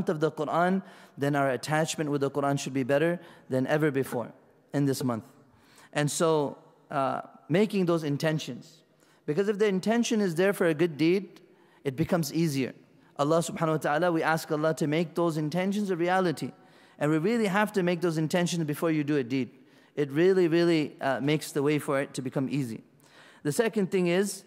month of the Quran, then our attachment with the Quran should be better than ever before in this month. And so, making those intentions. Because if the intention is there for a good deed, it becomes easier. Allah subhanahu wa ta'ala, we ask Allah to make those intentions a reality. And we really have to make those intentions before you do a deed. It really, really makes the way for it to become easy. The second thing is,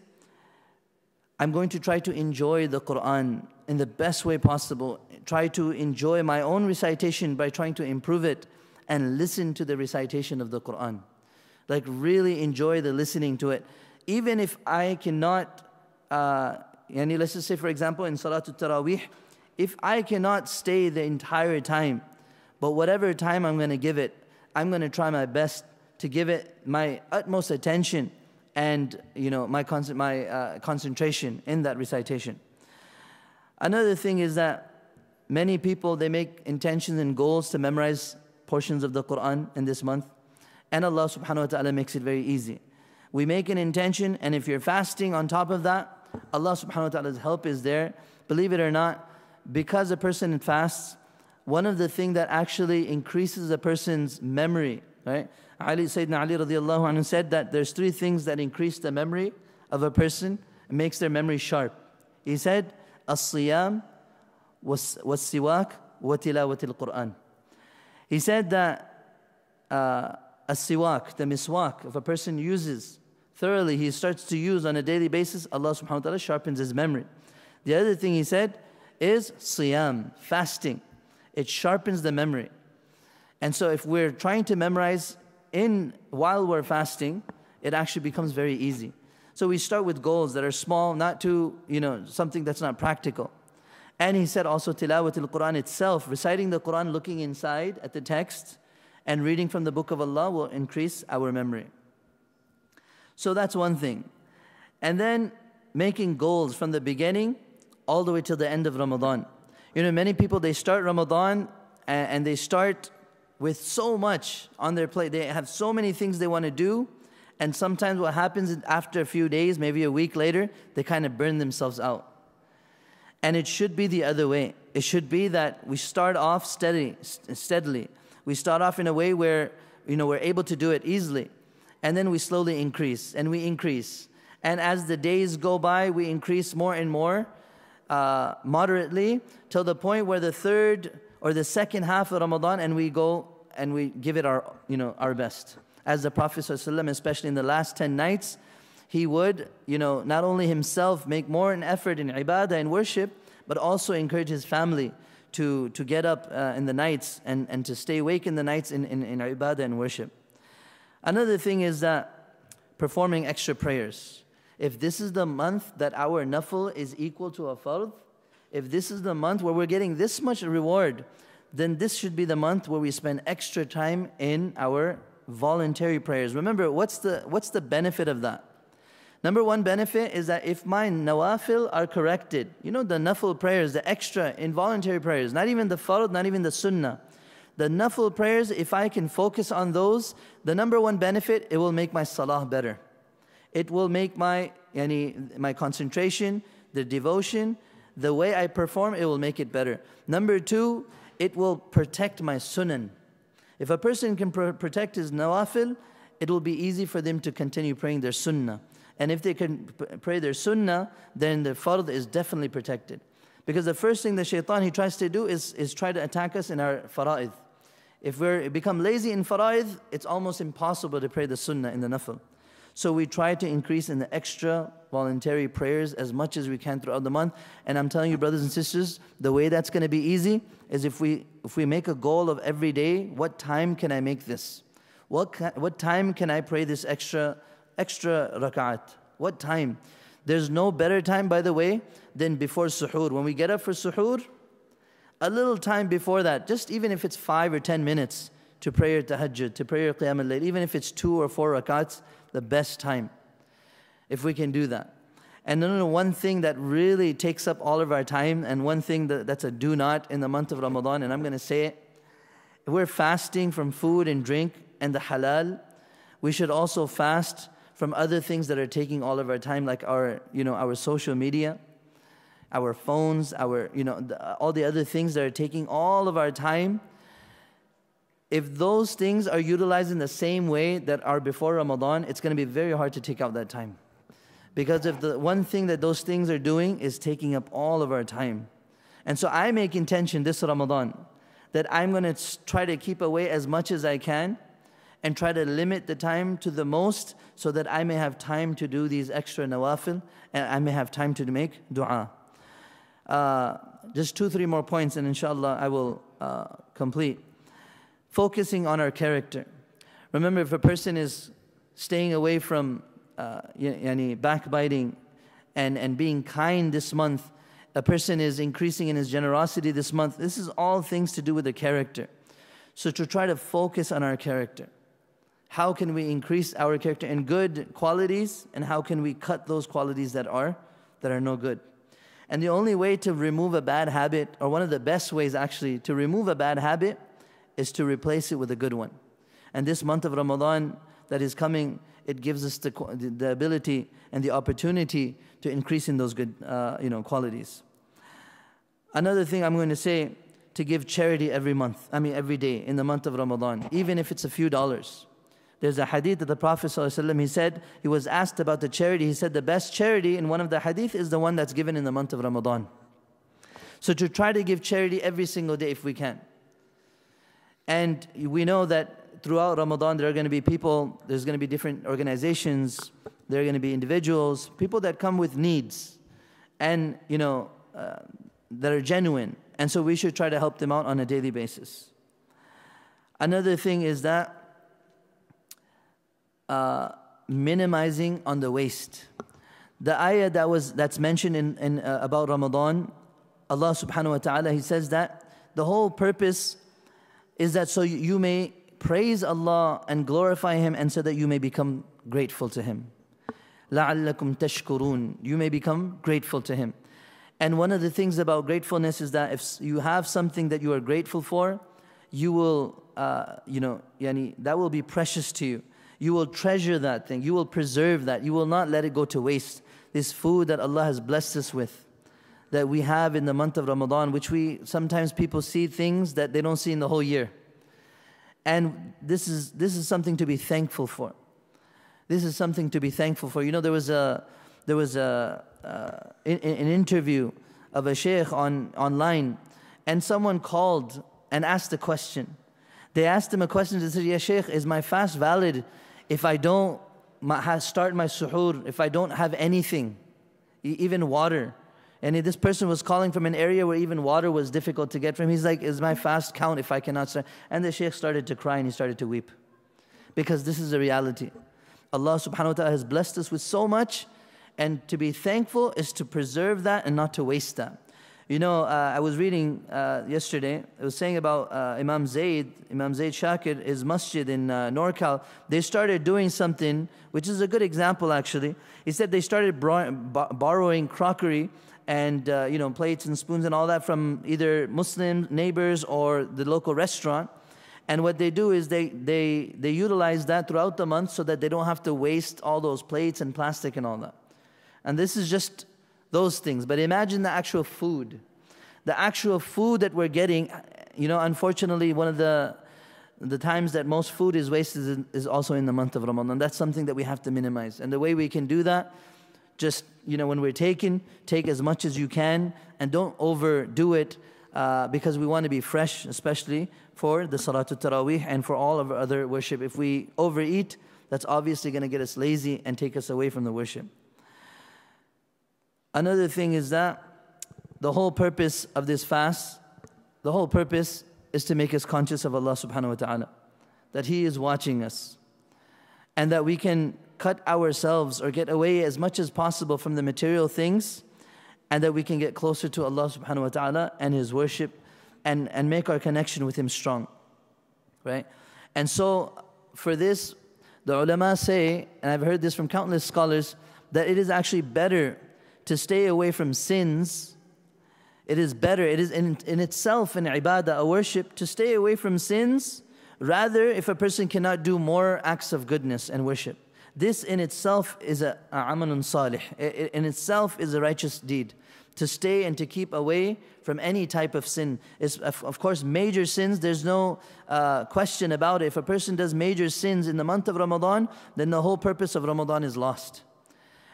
I'm going to try to enjoy the Quran in the best way possible. Try to enjoy my own recitation by trying to improve it and listen to the recitation of the Quran. Like really enjoy the listening to it. Even if I cannot, let's just say for example in Salatul Taraweeh, if I cannot stay the entire time, but whatever time I'm going to give it, I'm going to try my best to give it my utmost attention and my concentration in that recitation. Another thing is that many people, they make intentions and goals to memorize portions of the Quran in this month, and Allah subhanahu wa ta'ala makes it very easy. We make an intention, and if you're fasting on top of that, Allah subhanahu wa ta'ala's help is there. Believe it or not, because a person fasts, one of the things that actually increases a person's memory, right? Sayyidina Ali radiallahu anhu said that there's 3 things that increase the memory of a person and makes their memory sharp. He said, as-siyam, was-siwak, wa tilawatil Quran. He said that as-siwak, the miswak, if a person uses thoroughly, he starts to use on a daily basis, Allah subhanahu wa ta'ala sharpens his memory. The other thing he said is siyam, fasting. It sharpens the memory. And so if we're trying to memorize while we're fasting, it actually becomes very easy. So we start with goals that are small, not too, something that's not practical. And he said also tilawatul Quran itself, reciting the Quran, looking inside at the text and reading from the book of Allah will increase our memory. So that's one thing. And then making goals from the beginning all the way till the end of Ramadan. Many people, they start Ramadan and they start with so much on their plate. They have so many things they want to do. And sometimes what happens is after a few days, maybe a week later, they kind of burn themselves out. And it should be the other way. It should be that we start off steadily. We start off in a way where, we're able to do it easily. And then we slowly increase and we increase. And as the days go by, we increase more and more, moderately, till the point where the third or the second half of Ramadan, and we go and we give it our best. As the Prophet ﷺ, especially in the last 10 nights, he would, not only himself make more an effort in ibadah and worship, but also encourage his family to get up in the nights and to stay awake in the nights in ibadah and worship. Another thing is that performing extra prayers. If this is the month that our nafil is equal to a fard, if this is the month where we're getting this much reward, then this should be the month where we spend extra time in our voluntary prayers. Remember, what's the benefit of that? Number one benefit is that if my nawafil are corrected, the nafil prayers, the extra involuntary prayers, not even the fard, not even the sunnah, the nafil prayers, if I can focus on those, the number one benefit, it will make my salah better. It will make my concentration, the devotion, the way I perform, it will make it better. Number two, it will protect my sunan. If a person can protect his nawafil, it will be easy for them to continue praying their sunnah. And if they can pray their sunnah, then the fard is definitely protected. Because the first thing the shaitan, he tries to do is try to attack us in our fara'id. If we become lazy in fara'id, it's almost impossible to pray the sunnah in the nafil. So we try to increase in the extra voluntary prayers as much as we can throughout the month. And I'm telling you, brothers and sisters, the way that's going to be easy is if we make a goal of every day, what time can I make this? What time can I pray this extra rak'at? What time? There's no better time, by the way, than before suhoor. When we get up for suhoor, a little time before that, just even if it's 5 or 10 minutes to pray your tahajjud, to pray your qiyam al-layl, even if it's 2 or 4 rak'ats, the best time, if we can do that. And one thing that really takes up all of our time, and one thing that's a do not in the month of Ramadan, and I'm going to say it, if we're fasting from food and drink and the halal, we should also fast from other things that are taking all of our time, like our social media. our phones, our, all the other things that are taking all of our time, if those things are utilized in the same way that are before Ramadan, it's going to be very hard to take out that time. Because if the one thing that those things are doing is taking up all of our time. And so I make intention this Ramadan that I'm going to try to keep away as much as I can and try to limit the time to the most so that I may have time to do these extra nawafil and I may have time to make dua. Just 2-3 more points and inshallah I will complete. Focusing on our character. Remember, if a person is staying away from backbiting and being kind this month, a person is increasing in his generosity this month, this is all things to do with the character. So to try to focus on our character. How can we increase our character in good qualities, and how can we cut those qualities that are no good? And the only way to remove a bad habit, or one of the best ways actually to remove a bad habit, is to replace it with a good one. And this month of Ramadan that is coming, it gives us the ability and the opportunity to increase in those good qualities. Another thing I'm going to say, to give charity every day in the month of Ramadan, even if it's a few dollars. There's a hadith that the Prophet ﷺ, he said, he was asked about the charity. He said the best charity in one of the hadith is the one that's given in the month of Ramadan. So to try to give charity every single day if we can. And we know that throughout Ramadan there are going to be people, there's going to be different organizations, there are going to be individuals, people that come with needs and that are genuine. And so we should try to help them out on a daily basis. Another thing is that minimizing on the waste. The ayah that's mentioned in about Ramadan, Allah subhanahu wa ta'ala, He says that the whole purpose is that so you may praise Allah and glorify Him, and so that you may become grateful to Him. لَعَلَّكُمْ تَشْكُرُونَ. You may become grateful to Him. And one of the things about gratefulness is that if you have something that you are grateful for, you will, that will be precious to you. You will treasure that thing. You will preserve that. You will not let it go to waste. This food that Allah has blessed us with, that we have in the month of Ramadan, which sometimes people see things that they don't see in the whole year. And this is something to be thankful for. This is something to be thankful for. There was an interview of a sheikh online, and someone called and asked a question. They asked him a question. They said, "Ya sheikh, is my fast valid if I don't start my suhoor, if I don't have anything, even water?" And this person was calling from an area where even water was difficult to get from. He's like, "Is my fast count if I cannot start?" And the sheikh started to cry and he started to weep. Because this is a reality. Allah subhanahu wa ta'ala has blessed us with so much, and to be thankful is to preserve that and not to waste that. I was reading yesterday, it was saying about Imam Zayd Shakir, his masjid in NorCal. They started doing something, which is a good example actually. He said they started borrowing crockery and plates and spoons and all that from either Muslim neighbors or the local restaurant. And what they do is they utilize that throughout the month so that they don't have to waste all those plates and plastic and all that. And this is just those things. But imagine the actual food. The actual food that we're getting, unfortunately, one of the times that most food is wasted is also in the month of Ramadan. That's something that we have to minimize. And the way we can do that, just, when we're take as much as you can and don't overdo it, because we want to be fresh, especially for the Salatul Taraweeh and for all of our other worship. If we overeat, that's obviously going to get us lazy and take us away from the worship. Another thing is that the whole purpose of this fast, the whole purpose is to make us conscious of Allah subhanahu wa ta'ala, that He is watching us, and that we can cut ourselves or get away as much as possible from the material things, and that we can get closer to Allah subhanahu wa ta'ala and His worship and make our connection with Him strong, right? And so for this, the ulama say, and I've heard this from countless scholars, that it is actually better to stay away from sins. It is better, it is in itself an ibadah, a worship, to stay away from sins, rather if a person cannot do more acts of goodness and worship. This in itself is a amalun salih. In itself is a righteous deed. To stay and to keep away from any type of sin. Of course, major sins, there's no question about it. If a person does major sins in the month of Ramadan, then the whole purpose of Ramadan is lost.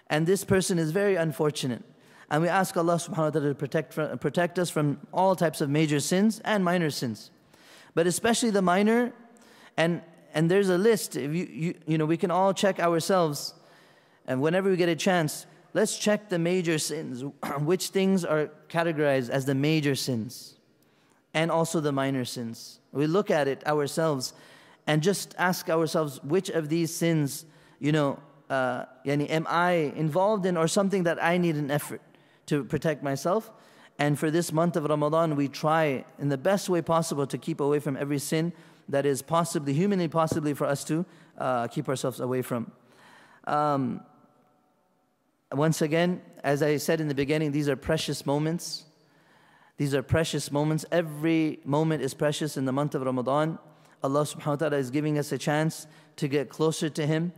And this person is very unfortunate. And we ask Allah subhanahu wa ta'ala to protect us from all types of major sins and minor sins. But especially the minor, and there's a list. If we can all check ourselves, and whenever we get a chance, let's check the major sins. Which things are categorized as the major sins, and also the minor sins. We look at it ourselves, and just ask ourselves, which of these sins, am I involved in, or something that I need an effort to protect myself? And for this month of Ramadan, we try in the best way possible to keep away from every sin that is possibly, humanly possibly, for us to keep ourselves away from. Once again, as I said in the beginning, these are precious moments. These are precious moments. Every moment is precious in the month of Ramadan. Allah subhanahu wa ta'ala is giving us a chance to get closer to Him.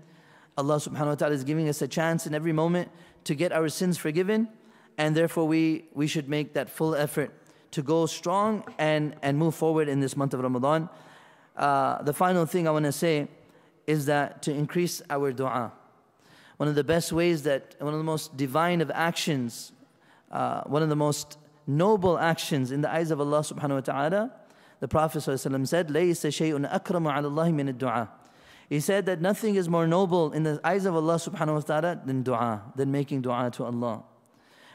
Allah subhanahu wa ta'ala is giving us a chance in every moment to get our sins forgiven. And therefore we should make that full effort to go strong and move forward in this month of Ramadan. The final thing I want to say is that to increase our dua. One of the best ways, one of the most divine of actions, one of the most noble actions in the eyes of Allah subhanahu wa ta'ala, the Prophet ﷺ said, لَيْسَ شَيْءٌ أَكْرَمُ عَلَى اللَّهِ مِنَ الدُّعَى. He said that nothing is more noble in the eyes of Allah subhanahu wa ta'ala than dua, than making dua to Allah.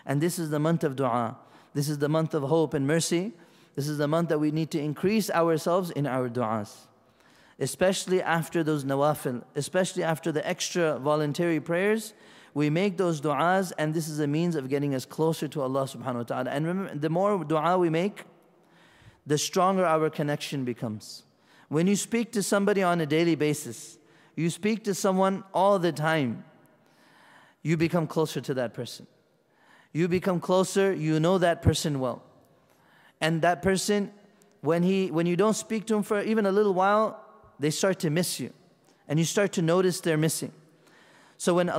And this is the month of dua. This is the month of hope and mercy. This is the month that we need to increase ourselves in our du'as. Especially after those nawafil, especially after the extra voluntary prayers, we make those du'as, and this is a means of getting us closer to Allah subhanahu wa ta'ala. And remember, the more dua we make, the stronger our connection becomes. When you speak to somebody on a daily basis, you speak to someone all the time, you become closer to that person. You become closer, you know that person well. And that person, when you don't speak to him for even a little while, they start to miss you. And you start to notice they're missing. So when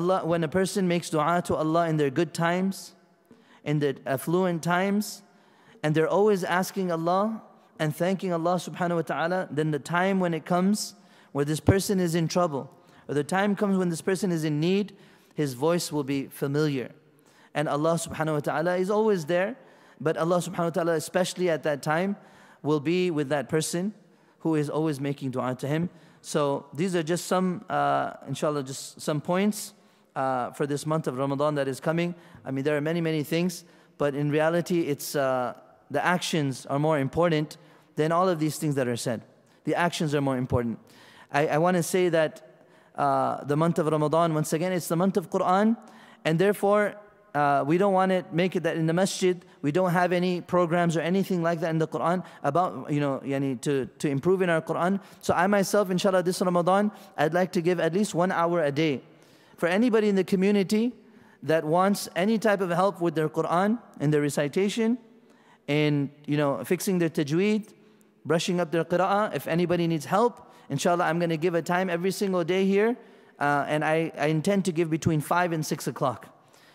a person makes dua to Allah in their good times, in their affluent times, and they're always asking Allah and thanking Allah subhanahu wa ta'ala, then the time when it comes where this person is in trouble, or the time comes when this person is in need, his voice will be familiar. And Allah subhanahu wa ta'ala is always there, but Allah subhanahu wa ta'ala, especially at that time, will be with that person who is always making dua to him. So these are just some, inshallah, just some points for this month of Ramadan that is coming. I mean, there are many, many things, but in reality, it's the actions are more important than all of these things that are said. The actions are more important. I want to say that the month of Ramadan, once again, it's the month of Quran, and therefore, we don't want to make it that in the masjid we don't have any programs or anything like that in the Quran about, to improve in our Quran. So I myself, inshallah, this Ramadan, I'd like to give at least 1 hour a day for anybody in the community that wants any type of help with their Quran and their recitation, and fixing their tajweed, brushing up their qira'ah. If anybody needs help, inshallah, I'm going to give a time every single day here, and I intend to give between 5 and 6 o'clock.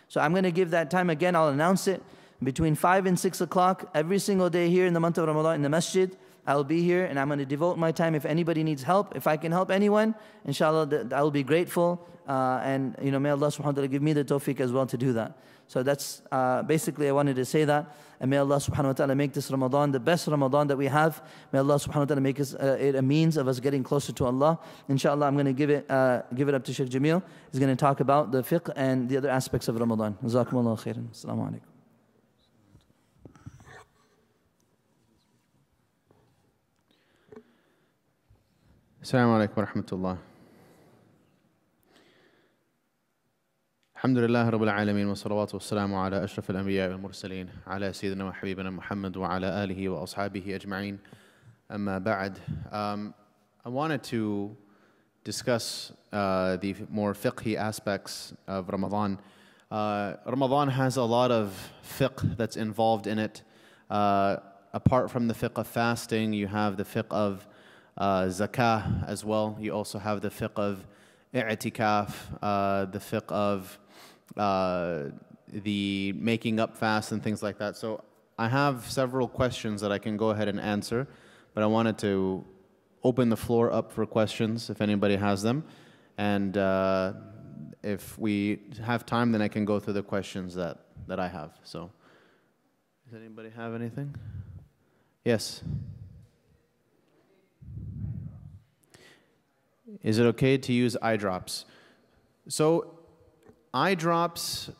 So I'm going to give that time again. I'll announce it between 5 and 6 o'clock every single day here in the month of Ramadan in the masjid. I'll be here and I'm going to devote my time. If anybody needs help, if I can help anyone, inshallah, I will be grateful. And may Allah subhanahu wa ta'ala give me the tawfiq as well to do that. So that's basically I wanted to say that. And may Allah subhanahu wa ta'ala make this Ramadan the best Ramadan that we have. May Allah subhanahu wa ta'ala make it a means of us getting closer to Allah. Inshallah, I'm going to give it up to Sheikh Jamil. He's going to talk about the fiqh and the other aspects of Ramadan. Jazakumullahu khairan. Assalamu alaikum. Assalamu alaikum wa rahmatullah. الحمد لله رب العالمين والصلاة والسلام على أشرف الأنبياء والمرسلين على سيدنا وحبيبنا محمد وعلى آله وأصحابه أجمعين أما بعد. I wanted to discuss the more fiqhi aspects of Ramadan. Ramadan has a lot of fiqh that's involved in it. Apart from the fiqh of fasting, you have the fiqh of zakah as well. You also have the fiqh of i'tikaf, the fiqh of the making up fast and things like that. So I have several questions that I can go ahead and answer, but I wanted to open the floor up for questions if anybody has them. And if we have time, then I can go through the questions that I have. So does anybody have anything? Yes. Is it okay to use eye drops? So eye drops,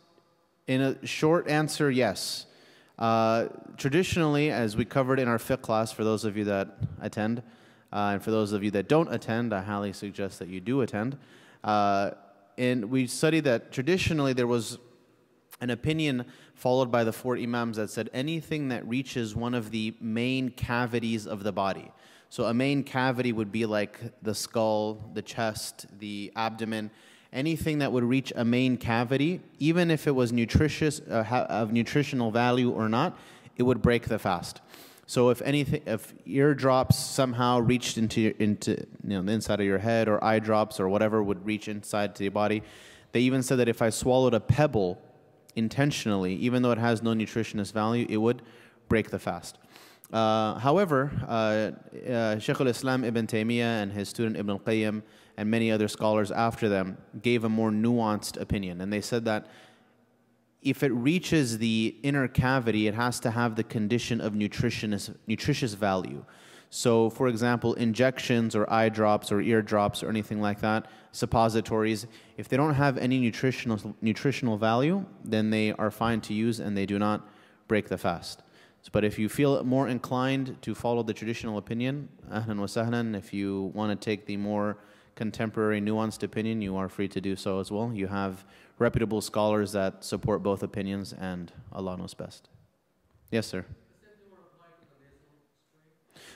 in a short answer, yes. Traditionally, as we covered in our fiqh class, for those of you that attend, and for those of you that don't attend, I highly suggest that you do attend. And we studied that traditionally there was an opinion followed by the 4 Imams that said anything that reaches one of the main cavities of the body. So a main cavity would be like the skull, the chest, the abdomen. Anything that would reach a main cavity, even if it was nutritious, of nutritional value or not, it would break the fast. So if anything, if eardrops somehow reached into the inside of your head, or eye drops or whatever would reach inside to your body, they even said that if I swallowed a pebble intentionally, even though it has no nutritionist value, it would break the fast. However, Shaykh al-Islam Ibn Taymiyyah and his student Ibn al-Qayyim and many other scholars after them gave a more nuanced opinion. And they said that if it reaches the inner cavity, it has to have the condition of nutritious value. So, for example, injections or eye drops or ear drops or anything like that, suppositories, if they don't have any nutritional value, then they are fine to use and they do not break the fast. But if you feel more inclined to follow the traditional opinion, ahlan wa sahlan. If you want to take the more contemporary, nuanced opinion, you are free to do so as well. You have reputable scholars that support both opinions, and Allah knows best. Yes, sir.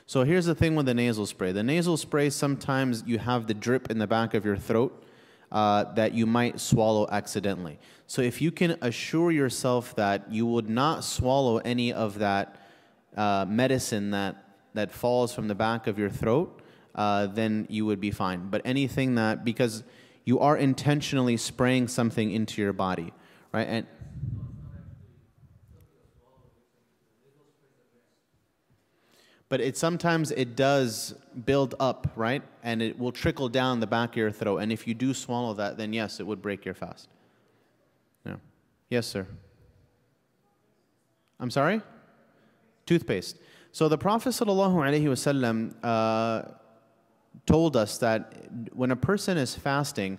So here's the thing with the nasal spray. The nasal spray, sometimes you have the drip in the back of your throat that you might swallow accidentally. So if you can assure yourself that you would not swallow any of that medicine that falls from the back of your throat, then you would be fine. But anything that, because you are intentionally spraying something into your body, right? And but sometimes it does build up, right? And it will trickle down the back of your throat. And if you do swallow that, then yes, it would break your fast. Yeah. Yes, sir. I'm sorry? Toothpaste. So the Prophet ﷺ told us that when a person is fasting,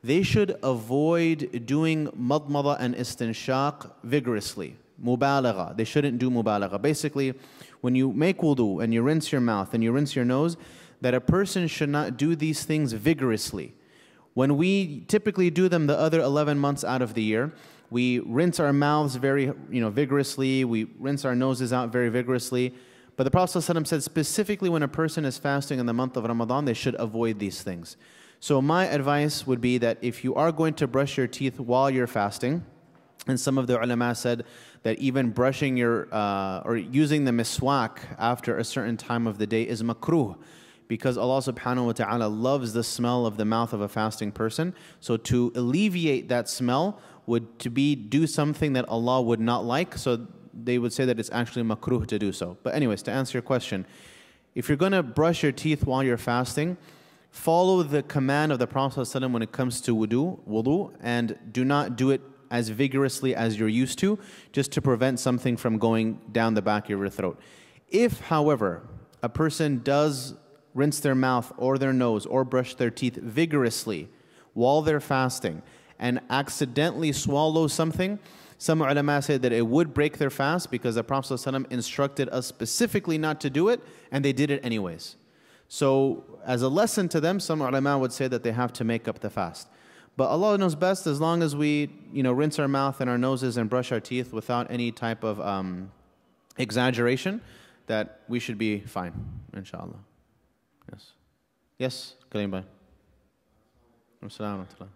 they should avoid doing madmada and istinshaq vigorously. Mubalagha. They shouldn't do mubalagha. Basically, when you make wudu and you rinse your mouth and you rinse your nose, that a person should not do these things vigorously. When we typically do them the other 11 months out of the year, we rinse our mouths very vigorously, we rinse our noses out very vigorously. But the Prophet ﷺ said specifically when a person is fasting in the month of Ramadan, they should avoid these things. So my advice would be that if you are going to brush your teeth while you're fasting, and some of the ulama said that even brushing your, or using the miswak after a certain time of the day is makruh, because Allah subhanahu wa ta'ala loves the smell of the mouth of a fasting person. So to alleviate that smell would do something that Allah would not like. So they would say that it's actually makruh to do so. But anyways, to answer your question, if you're going to brush your teeth while you're fasting, follow the command of the Prophet ﷺ when it comes to wudu, and do not do it as vigorously as you're used to, just to prevent something from going down the back of your throat. If, however, a person does rinse their mouth or their nose or brush their teeth vigorously while they're fasting and accidentally swallow something, some ulama say that it would break their fast because the Prophet ﷺ instructed us specifically not to do it, and they did it anyways. So as a lesson to them, some ulama would say that they have to make up the fast. But Allah knows best. As long as we rinse our mouth and our noses and brush our teeth without any type of exaggeration, that we should be fine, inshallah. Yes. Yes, Kalim bhai. Assalamu alaikum.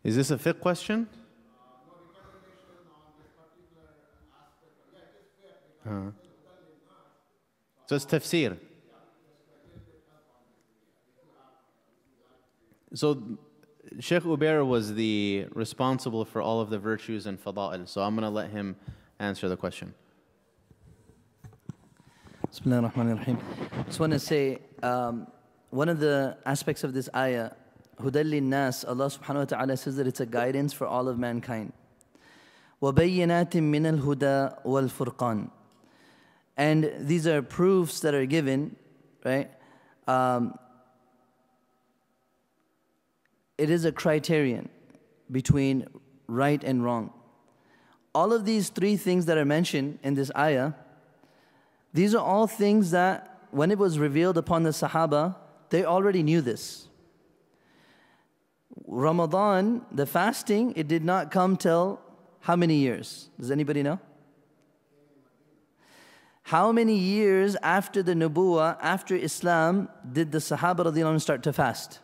Is this a fiqh question? So it's tafsir. So Sheikh Ubair was the responsible for all of the virtues and fada'il. So I'm going to let him answer the question. Bismillah ar-Rahman ar-Rahim. Just want to say, one of the aspects of this ayah, Hudal lin-nas, Allah subhanahu wa ta'ala says that it's a guidance for all of mankind. وَبَيِّنَاتٍ مِّنَ الْهُدَى وَالْفُرْقَانِ. And these are proofs that are given, right? It is a criterion between right and wrong. All of these three things that are mentioned in this ayah, these are all things that when it was revealed upon the Sahaba, they already knew this. Ramadan, the fasting, it did not come till how many years? Does anybody know? How many years after the Nubuwah, after Islam, did the Sahaba radiallahu anhum start to fast?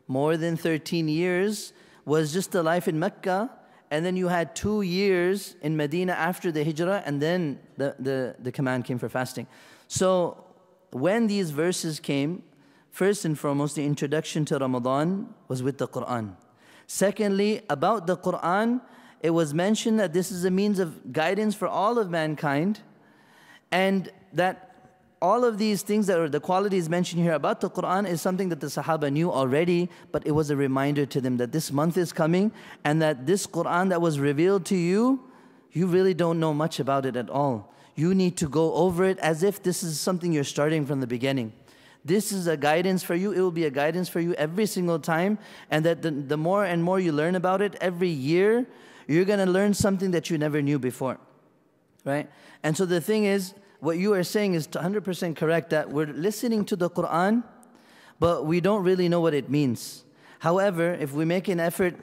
More than 13 years was just the life in Mecca, and then you had 2 years in Medina after the Hijrah, and then the command came for fasting. So when these verses came, first and foremost, the introduction to Ramadan was with the Quran. Secondly, about the Quran, it was mentioned that this is a means of guidance for all of mankind, and that all of these things that are the qualities mentioned here about the Quran is something that the Sahaba knew already, but it was a reminder to them that this month is coming, and that this Quran that was revealed to you, you really don't know much about it at all. You need to go over it as if this is something you're starting from the beginning. This is a guidance for you. It will be a guidance for you every single time, and that the more and more you learn about it every year, you're going to learn something that you never knew before, right? And so the thing is, what you are saying is 100% correct, that we're listening to the Quran, but we don't really know what it means. However, if we make an effort,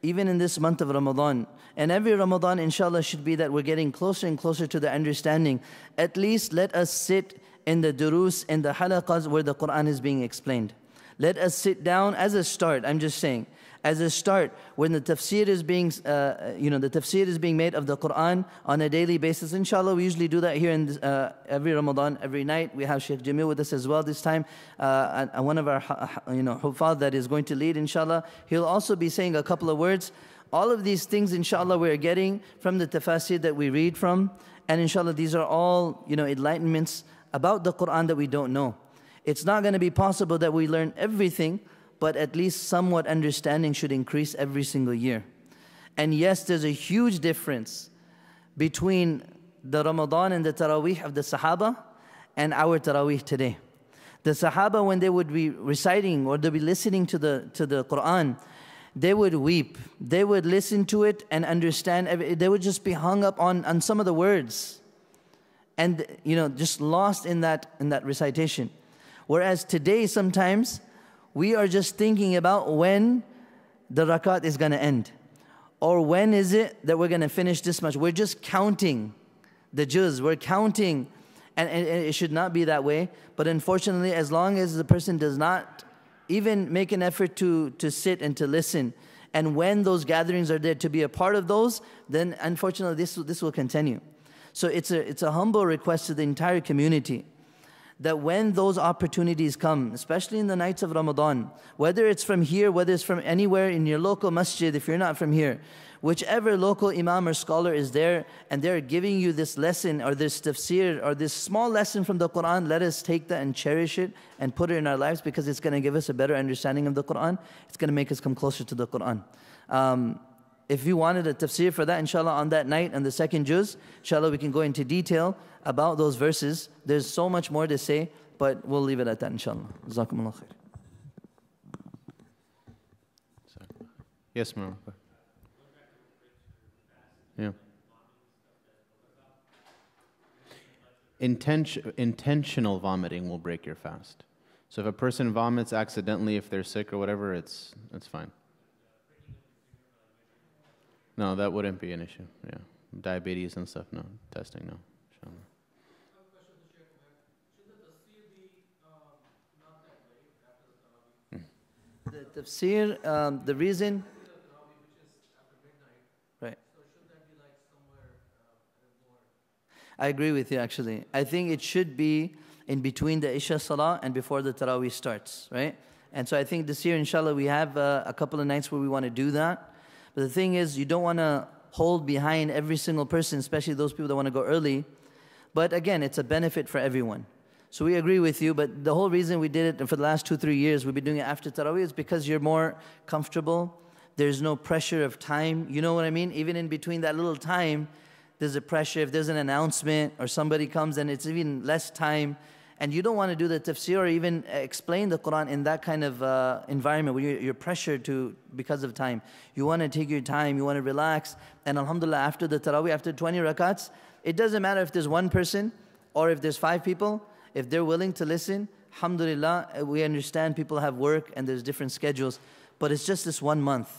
even in this month of Ramadan, and every Ramadan, inshallah, should be that we're getting closer and closer to the understanding. At least let us sit in the durus, in the halaqas where the Quran is being explained. Let us sit down as a start, I'm just saying, as a start, when the tafsir is being, the tafsir is being made of the Quran on a daily basis. Inshallah, we usually do that here in every Ramadan, every night. We have Sheikh Jamil with us as well this time, and one of our, Huffaz that is going to lead, inshallah. He'll also be saying a couple of words. All of these things, inshallah, we're getting from the tafsir that we read from, and inshallah, these are all, enlightenments about the Quran that we don't know. It's not going to be possible that we learn everything, but at least somewhat understanding should increase every single year. And yes, there's a huge difference between the Ramadan and the Taraweeh of the Sahaba and our Taraweeh today. The Sahaba, when they would be reciting or they'd be listening to the Quran, they would weep. They would listen to it and understand. They would just be hung up on some of the words, and just lost in that recitation. Whereas today, sometimes we are just thinking about when the rakat is going to end, or when is it that we're going to finish this much. We're just counting the juz. We're counting, and it should not be that way. But unfortunately, as long as the person does not even make an effort to sit and to listen, and when those gatherings are there to be a part of those, then unfortunately this will continue. So it's a humble request to the entire community that when those opportunities come, especially in the nights of Ramadan, whether it's from here, whether it's from anywhere in your local masjid, if you're not from here, whichever local imam or scholar is there, and they're giving you this lesson or this tafsir or this small lesson from the Quran, let us take that and cherish it and put it in our lives, because it's going to give us a better understanding of the Quran. It's going to make us come closer to the Quran. If you wanted a tafsir for that, inshallah, on that night and the second juz, inshallah, we can go into detail about those verses. There's so much more to say, but we'll leave it at that, inshallah. Jazakumullah khair. Yes, ma'am. Yeah. Intentional vomiting will break your fast. So if a person vomits accidentally, if they're sick or whatever, it's fine. No, that wouldn't be an issue. Yeah, diabetes and stuff. No, testing. No. Inshallah. The tafsir, the reason, right. I agree with you actually. I think it should be in between the Isha Salah and before the Taraweeh starts, right? And so I think this year, inshallah, we have a couple of nights where we want to do that. But the thing is, you don't want to hold behind every single person, especially those people that want to go early. But again, it's a benefit for everyone. So we agree with you, but the whole reason we did it for the last 2-3 years, we've been doing it after Taraweeh, is because you're more comfortable. There's no pressure of time. You know what I mean? Even in between that little time, there's a pressure. If there's an announcement or somebody comes, then it's even less time. And you don't want to do the tafsir or even explain the Quran in that kind of environment where you're pressured to because of time. You want to take your time, you want to relax. And alhamdulillah, after the Taraweeh, after 20 rakats, it doesn't matter if there's one person or if there's 5 people. If they're willing to listen, alhamdulillah, we understand people have work and there's different schedules. But it's just this 1 month.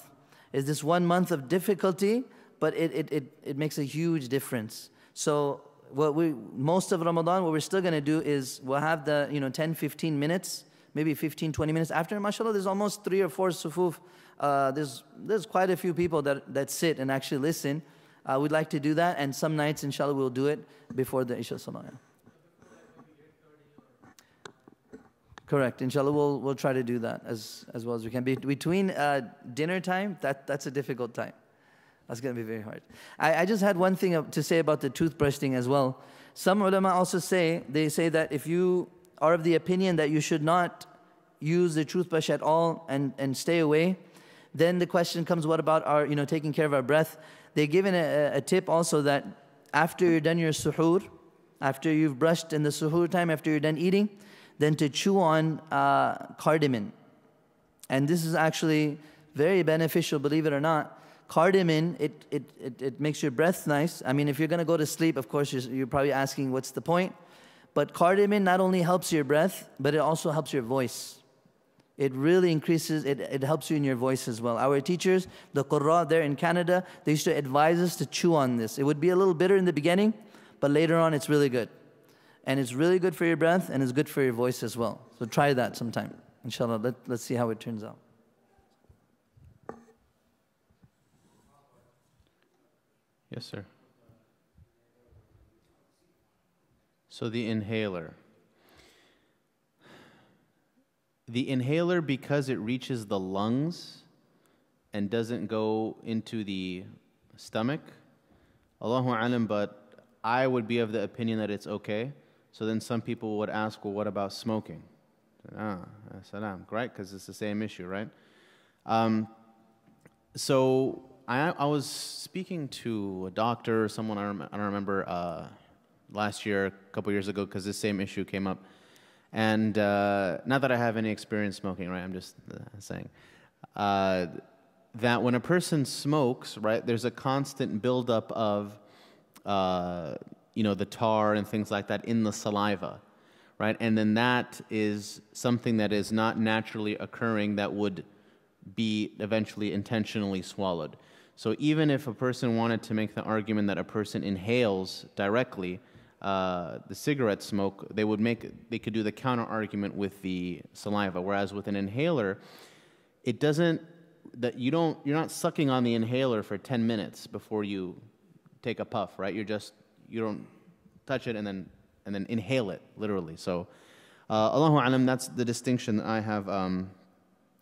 It's this 1 month of difficulty, but it makes a huge difference. So most of Ramadan, what we're still going to do is we'll have the 10-15 minutes, maybe 15-20 minutes after. MashaAllah, there's almost 3 or 4 sufuf. There's quite a few people that sit and actually listen. We'd like to do that, and some nights, inshallah, we'll do it before the Isha Salah. Correct. Inshallah, we'll try to do that as well as we can. Between dinner time, that's a difficult time. That's going to be very hard. I just had one thing to say about the toothbrushing as well. Some ulama also say that if you are of the opinion that you should not use the toothbrush at all and stay away, then the question comes, what about our taking care of our breath? They're given a tip also that after you're done your suhoor, after you've brushed in the suhoor time, after you're done eating, then to chew on cardamom. And this is actually very beneficial, believe it or not. Cardamom, it makes your breath nice. I mean, if you're going to go to sleep, of course, you're probably asking what's the point. But cardamom not only helps your breath, but it also helps your voice. It really increases, it helps you in your voice as well. Our teachers, the Qurra there in Canada, they used to advise us to chew on this. It would be a little bitter in the beginning, but later on it's really good. And it's really good for your breath, and it's good for your voice as well. So try that sometime. Inshallah, let's see how it turns out. Yes, sir. So the inhaler. The inhaler, because it reaches the lungs and doesn't go into the stomach, Allahu alam, but I would be of the opinion that it's okay. So then some people would ask, well, what about smoking? Salam, right? Because it's the same issue, right? So I was speaking to a doctor or someone, I don't remember, last year, a couple years ago, because this same issue came up. And not that I have any experience smoking, right? I'm just saying that when a person smokes, right, there's a constant buildup of, the tar and things like that in the saliva, right? And then that is something that is not naturally occurring that would be eventually intentionally swallowed. So even if a person wanted to make the argument that a person inhales directly the cigarette smoke, they could do the counter argument with the saliva. Whereas with an inhaler, it doesn't, you're not sucking on the inhaler for 10 minutes before you take a puff, right? You don't touch it and then inhale it, literally. So Allahu alam, that's the distinction that I have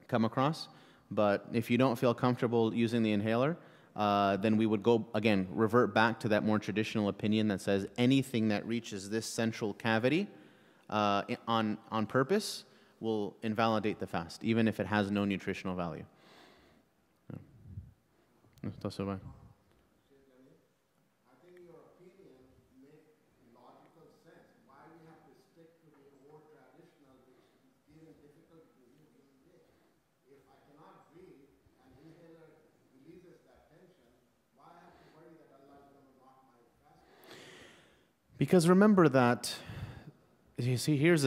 come across. But if you don't feel comfortable using the inhaler, then we would revert back to that more traditional opinion that says anything that reaches this central cavity on purpose will invalidate the fast, even if it has no nutritional value. Yeah. Because remember that, you see, here's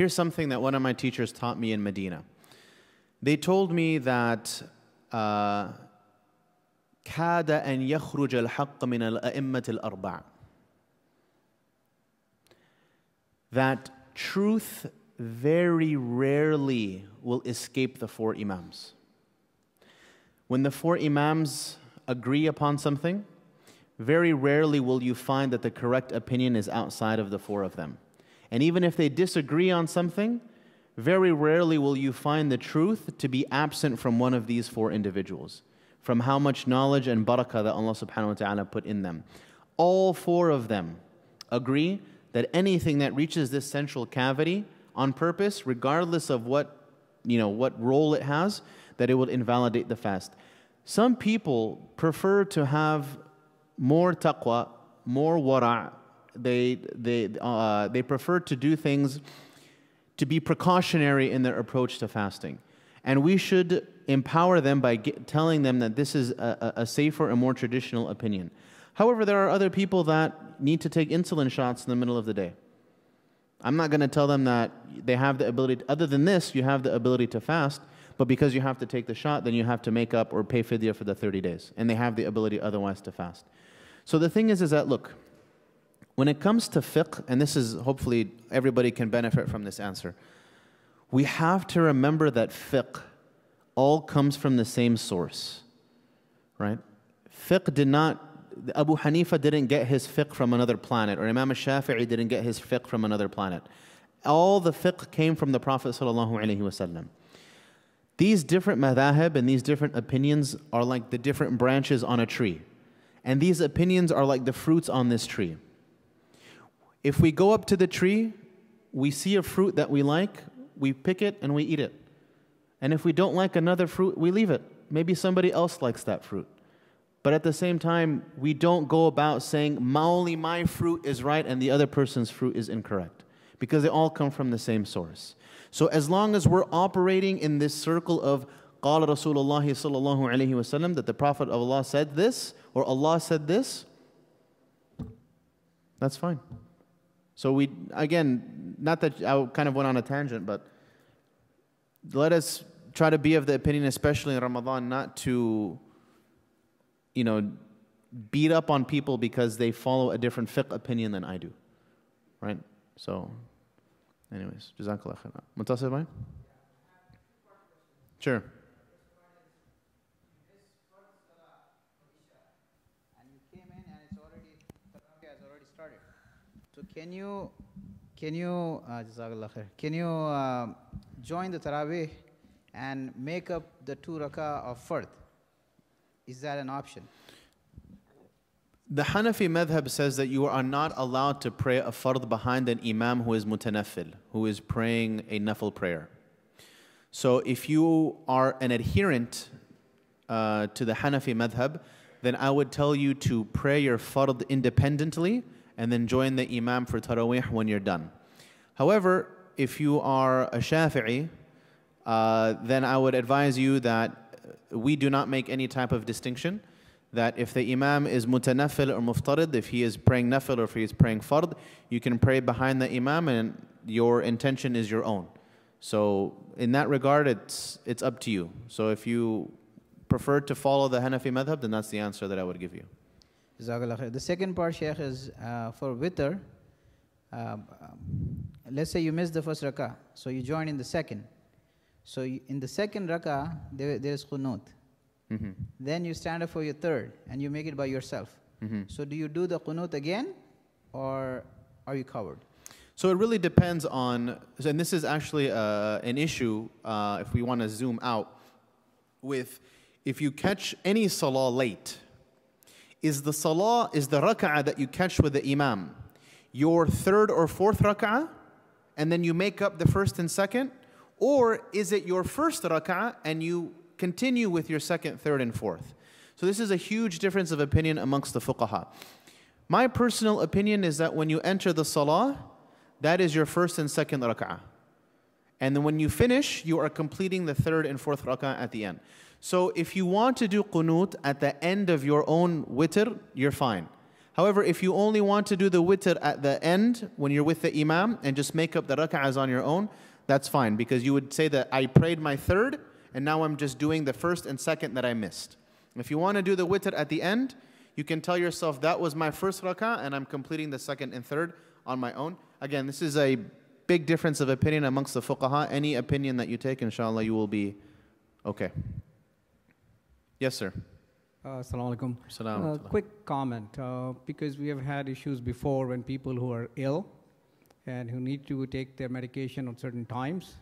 something that one of my teachers taught me in Medina. They told me that كاد أن يخرج الحق من الأئمة الأربعة. That truth very rarely will escape the four Imams. When the four Imams agree upon something, very rarely will you find that the correct opinion is outside of the four of them. And even if they disagree on something, very rarely will you find the truth to be absent from one of these four individuals, from how much knowledge and barakah that Allah subhanahu wa ta'ala put in them. All four of them agree that anything that reaches this central cavity on purpose, regardless of what role it has, that it will invalidate the fast. Some people prefer to have more taqwa, more wara'. They prefer to do things to be precautionary in their approach to fasting. And we should empower them by telling them that this is a safer and more traditional opinion. However, there are other people that need to take insulin shots in the middle of the day. I'm not going to tell them that they have the ability, other than this, you have the ability to fast, but because you have to take the shot, then you have to make up or pay fidyah for the 30 days. And they have the ability otherwise to fast. So the thing is that, look, when it comes to fiqh, and this is, hopefully everybody can benefit from this answer, we have to remember that fiqh all comes from the same source, right? Fiqh did not, Abu Hanifa didn't get his fiqh from another planet, or Imam al-Shafi'i didn't get his fiqh from another planet. All the fiqh came from the Prophet ﷺ. These different madhahib and these different opinions are like the different branches on a tree. And these opinions are like the fruits on this tree. If we go up to the tree, we see a fruit that we like, we pick it and we eat it. And if we don't like another fruit, we leave it. Maybe somebody else likes that fruit. But at the same time, we don't go about saying, only my fruit is right and the other person's fruit is incorrect. Because they all come from the same source. So as long as we're operating in this circle of قال رسول الله صلى الله عليه وسلم, that the Prophet of Allah said this, or Allah said this, that's fine. So we, again, not that I kind of went on a tangent, but let us try to be of the opinion, especially in Ramadan, not to, beat up on people because they follow a different fiqh opinion than I do, right? So, anyways, Jazakallah khair. Muntasir bhai? Sure. And you came in and Tarawih has already started. So can you Jazakallah khair, can you join the Tarawih and make up the 2 rak'ah of fard? Is that an option? The Hanafi madhab says that you are not allowed to pray a fard behind an imam who is mutanaffil, who is praying a nafil prayer. So if you are an adherent to the Hanafi madhab, then I would tell you to pray your fard independently and then join the imam for tarawih when you're done. However, if you are a Shafi'i, then I would advise you that we do not make any type of distinction, that if the imam is mutanaffil or muftarid, if he is praying nafil or if he is praying fard, you can pray behind the imam and your intention is your own. So in that regard, it's up to you. So if you prefer to follow the Hanafi madhab, then that's the answer that I would give you. Jazakallah khair. The second part, Shaykh, is for witr. Let's say you missed the first rak'ah, so you join in the second. So in the second rak'ah, there is qunut. Mm-hmm. Then you stand up for your third, and you make it by yourself. Mm-hmm. So do you do the qunut again, or are you covered? So it really depends on, and this is actually an issue if we want to zoom out, with if you catch any salah late, is the rak'ah that you catch with the imam your third or fourth rak'ah, and then you make up the first and second? Or is it your first rak'ah and you continue with your second, third, and fourth? So this is a huge difference of opinion amongst the fuqaha. My personal opinion is that when you enter the salah, that is your first and second rak'ah. And then when you finish, you are completing the third and fourth rak'ah at the end. So if you want to do qunut at the end of your own witr, you're fine. However, if you only want to do the witr at the end, when you're with the imam, and just make up the rak'ahs on your own, that's fine, because you would say that I prayed my third, and now I'm just doing the first and second that I missed. If you want to do the witr at the end, you can tell yourself that was my first rak'ah, and I'm completing the second and third on my own. Again, this is a big difference of opinion amongst the fuqaha. Any opinion that you take, inshallah, you will be okay. Yes, sir. Assalamu alaikum. Salam. Quick comment, because we have had issues before when people who are ill and who need to take their medication on certain times,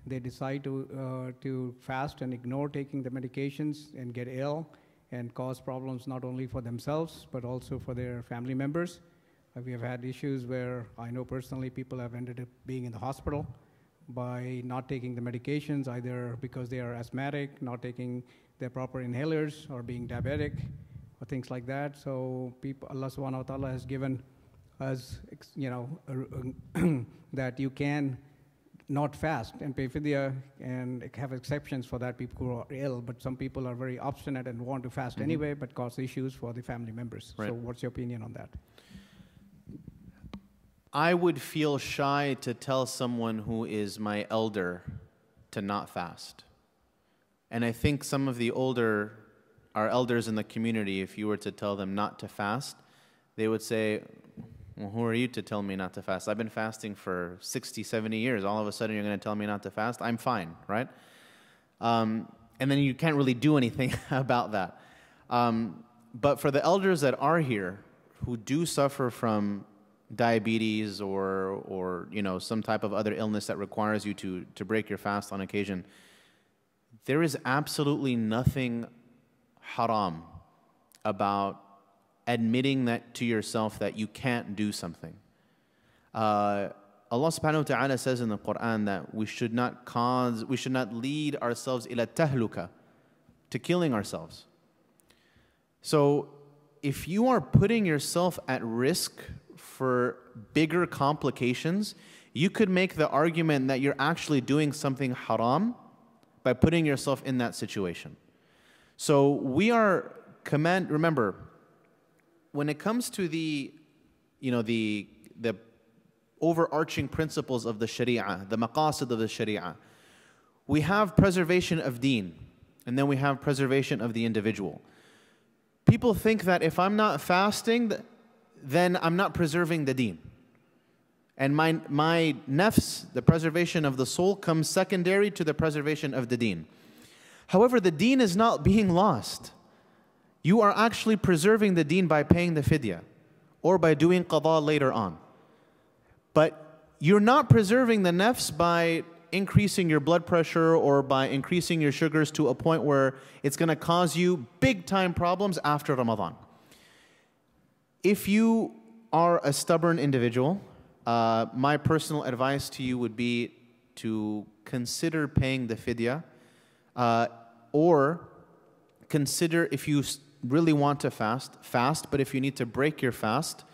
they decide to fast and ignore taking the medications and get ill and cause problems not only for themselves but also for their family members. We have had issues where I know personally people have ended up being in the hospital by not taking the medications, either because they are asthmatic, not taking their proper inhalers, or being diabetic, or things like that. So Allah subhanahu wa ta'ala has given us, that you can not fast and pay fidya and have exceptions for that, people who are ill, but some people are very obstinate and want to fast anyway, but cause issues for the family members. Right. So what's your opinion on that? I would feel shy to tell someone who is my elder to not fast. And I think some of our elders in the community, if you were to tell them not to fast, they would say, well, who are you to tell me not to fast? I've been fasting for 60, 70 years. All of a sudden you're going to tell me not to fast? I'm fine, right? And then you can't really do anything about that. But for the elders that are here who do suffer from diabetes or some type of other illness that requires you to break your fast on occasion, there is absolutely nothing haram about admitting that to yourself that you can't do something. Allah subhanahu wa ta'ala says in the Quran that we should not lead ourselves ila tahluka, to killing ourselves. So if you are putting yourself at risk for bigger complications, you could make the argument that you're actually doing something haram by putting yourself in that situation. So we are remember, when it comes to the overarching principles of the Sharia, the maqasid of the Sharia, we have preservation of deen, and then we have preservation of the individual. People think that if I'm not fasting, then I'm not preserving the deen. And my nafs, the preservation of the soul, comes secondary to the preservation of the deen. However, the deen is not being lost. You are actually preserving the deen by paying the fidya or by doing qada later on. But you're not preserving the nafs by increasing your blood pressure or by increasing your sugars to a point where it's going to cause you big time problems after Ramadan. If you are a stubborn individual, my personal advice to you would be to consider paying the fidya, or consider, if you really want to fast, but if you need to break your fast,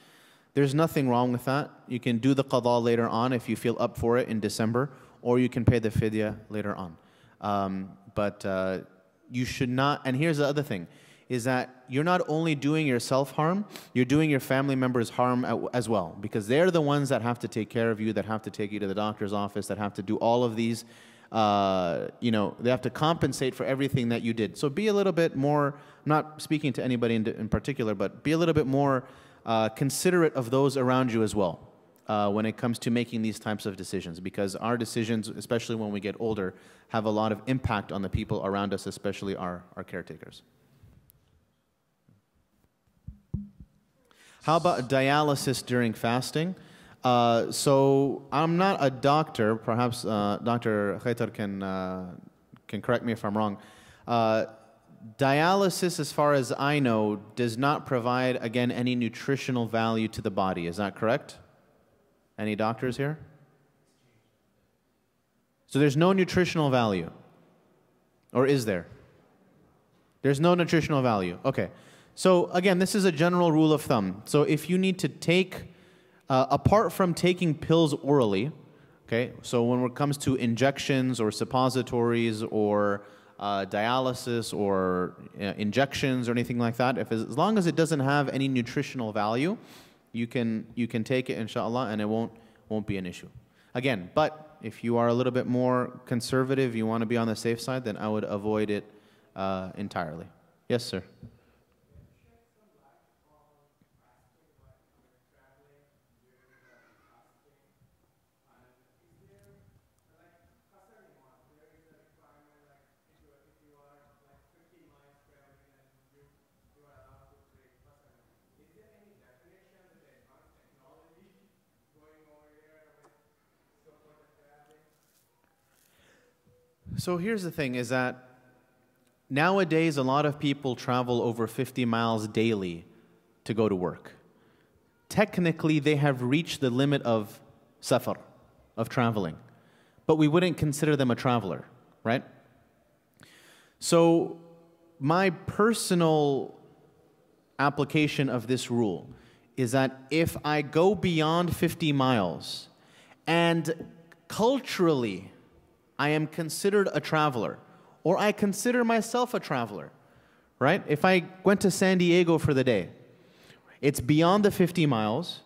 there's nothing wrong with that. You can do the qada later on if you feel up for it in December, or you can pay the fidya later on. But you should not, and here's the other thing, is that you're not only doing yourself harm, you're doing your family members harm as well, because they're the ones that have to take care of you, that have to take you to the doctor's office, that have to do all of these, they have to compensate for everything that you did. So be a little bit more, I'm not speaking to anybody in particular, but be a little bit more considerate of those around you as well when it comes to making these types of decisions, because our decisions, especially when we get older, have a lot of impact on the people around us, especially our caretakers. How about dialysis during fasting? So I'm not a doctor. Perhaps Dr. Khaitar can correct me if I'm wrong. Dialysis, as far as I know, does not provide, again, any nutritional value to the body. Is that correct? Any doctors here? So there's no nutritional value. Or is there? There's no nutritional value. Okay. So again, this is a general rule of thumb. So if you need to take, apart from taking pills orally, okay, so when it comes to injections or suppositories or dialysis or injections or anything like that, as long as it doesn't have any nutritional value, you can take it, inshallah, and it won't be an issue. Again, but if you are a little bit more conservative, you want to be on the safe side, then I would avoid it entirely. Yes, sir. So here's the thing, is that nowadays a lot of people travel over 50 miles daily to go to work. Technically, they have reached the limit of safar, of traveling. But we wouldn't consider them a traveler, right? So my personal application of this rule is that if I go beyond 50 miles and culturally I am considered a traveler, or I consider myself a traveler, right? If I went to San Diego for the day, it's beyond the 50 miles,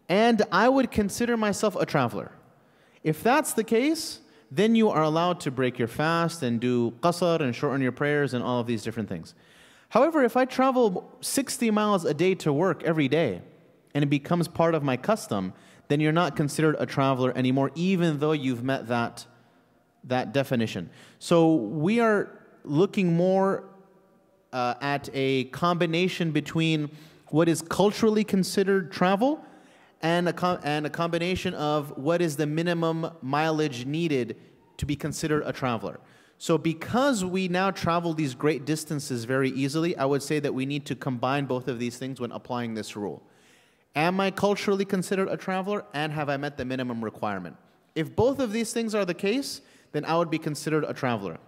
and I would consider myself a traveler. If that's the case, then you are allowed to break your fast and do qasr and shorten your prayers and all of these different things. However, if I travel 60 miles a day to work every day, and it becomes part of my custom, then you're not considered a traveler anymore, even though you've met that definition. So we are looking more at a combination between what is culturally considered travel and a combination of what is the minimum mileage needed to be considered a traveler. So because we now travel these great distances very easily, I would say that we need to combine both of these things when applying this rule. Am I culturally considered a traveler, and have I met the minimum requirement? If both of these things are the case, then I would be considered a traveler.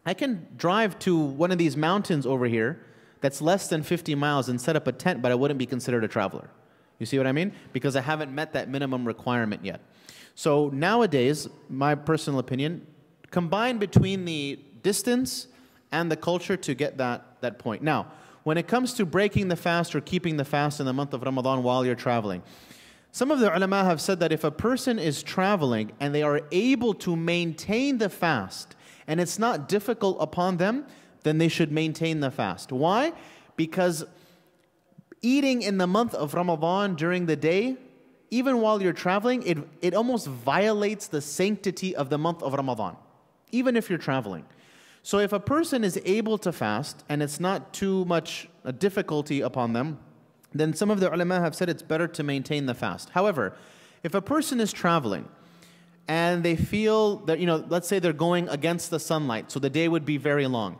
I can drive to one of these mountains over here that's less than 50 miles and set up a tent, but I wouldn't be considered a traveler. You see what I mean? Because I haven't met that minimum requirement yet. So nowadays, my personal opinion, combine between the distance and the culture to get that point. Now, when it comes to breaking the fast or keeping the fast in the month of Ramadan while you're traveling, some of the ulama have said that if a person is traveling and they are able to maintain the fast and it's not difficult upon them, then they should maintain the fast. Why? Because eating in the month of Ramadan during the day, even while you're traveling, it almost violates the sanctity of the month of Ramadan, even if you're traveling. So if a person is able to fast and it's not too much a difficulty upon them, then some of the ulama have said it's better to maintain the fast. However, if a person is traveling and they feel that, let's say they're going against the sunlight, so the day would be very long,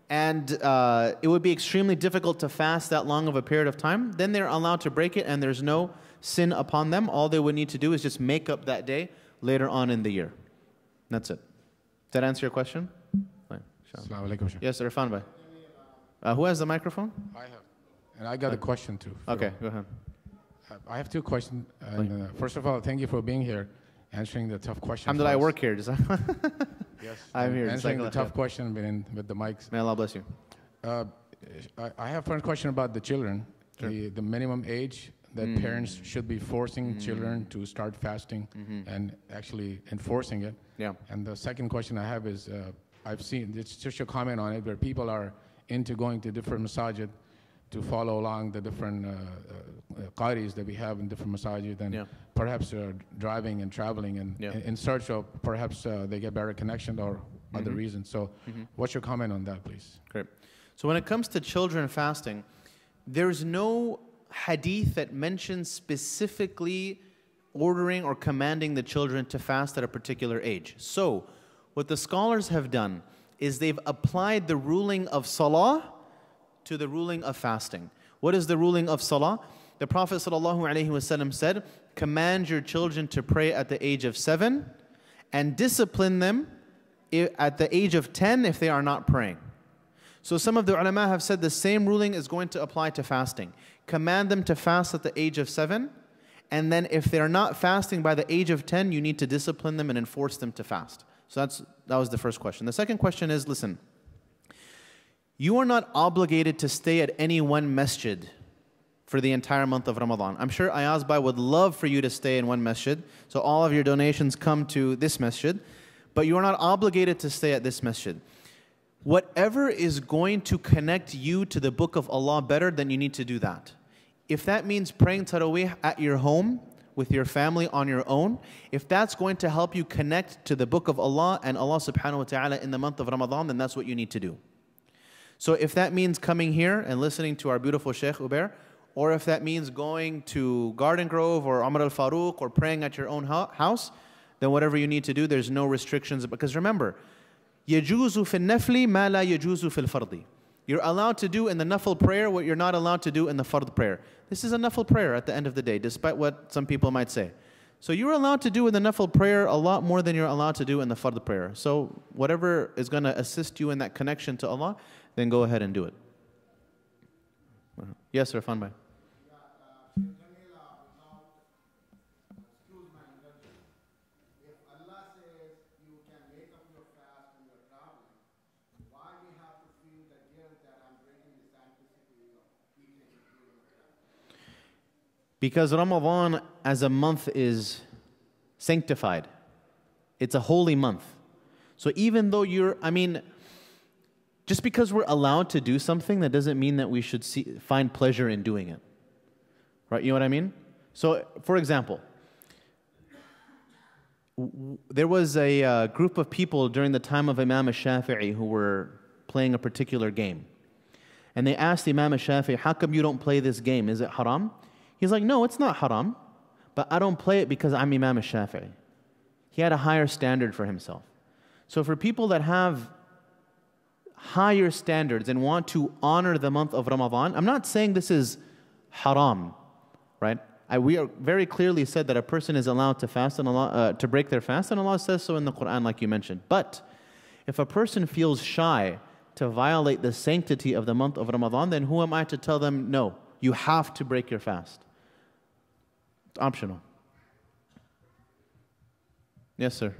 and it would be extremely difficult to fast that long of a period of time, then they're allowed to break it and there's no sin upon them. All they would need to do is just make up that day later on in the year. That's it. Does that answer your question? Yes, Irfan bhai. Who has the microphone? I have. And I got a question too. Okay, go ahead. I have two questions. First of all, thank you for being here, answering the tough questions. Alhamdulillah, I work here. Yes, I'm here. Answering the tough question with the mics. May Allah bless you. I have one question about the children. Sure. The minimum age that parents should be forcing children to start fasting and actually enforcing it. Yeah. And the second question I have is, I've seen, it's just a comment on it, where people are into going to different masajid to follow along the different qaris that we have in different masajid, and perhaps driving and traveling and in search of perhaps they get better connection or other reasons. So what's your comment on that, please? Great. So when it comes to children fasting, there's no hadith that mentions specifically ordering or commanding the children to fast at a particular age. So what the scholars have done is they've applied the ruling of salah to the ruling of fasting. What is the ruling of salah? The Prophet ﷺ said, command your children to pray at the age of 7 and discipline them at the age of 10 if they are not praying. So some of the ulama have said the same ruling is going to apply to fasting. Command them to fast at the age of 7, and then if they're not fasting by the age of 10, you need to discipline them and enforce them to fast. So that was the first question. The second question is, listen, you are not obligated to stay at any one masjid for the entire month of Ramadan. I'm sure Ayaz Bhai would love for you to stay in one masjid, so all of your donations come to this masjid, but you are not obligated to stay at this masjid. Whatever is going to connect you to the book of Allah better, then you need to do that. If that means praying Taraweeh at your home, with your family on your own, if that's going to help you connect to the book of Allah and Allah subhanahu wa ta'ala in the month of Ramadan, then that's what you need to do. So if that means coming here and listening to our beautiful Sheikh Ubair, or if that means going to Garden Grove or Amr al-Faruq or praying at your own house, then whatever you need to do, there's no restrictions. Because remember, يَجُوزُ فِي النَّفْلِ مَا لَا يَجُوزُ فِي الْفَرْضِ. You're allowed to do in the nafil prayer what you're not allowed to do in the fard prayer. This is a nafil prayer at the end of the day, despite what some people might say. So you're allowed to do in the nafil prayer a lot more than you're allowed to do in the fard prayer. So whatever is going to assist you in that connection to Allah, then go ahead and do it. Yes, sir, Fanbhai. Because Ramadan as a month is sanctified. It's a holy month. So even though just because we're allowed to do something, that doesn't mean that we should find pleasure in doing it. Right? You know what I mean? So, for example, there was a group of people during the time of Imam al-Shafi'i who were playing a particular game. And they asked Imam al-Shafi'i, how come you don't play this game? Is it haram? He's like, no, it's not haram, but I don't play it because I'm Imam al-Shafi'i. He had a higher standard for himself. So for people that have higher standards and want to honor the month of Ramadan, I'm not saying this is haram, right? We are very clearly said that a person is allowed to fast and Allah, to break their fast, and Allah says so in the Quran, like you mentioned. But if a person feels shy to violate the sanctity of the month of Ramadan, then who am I to tell them, no, you have to break your fast? It's optional. Yes, sir.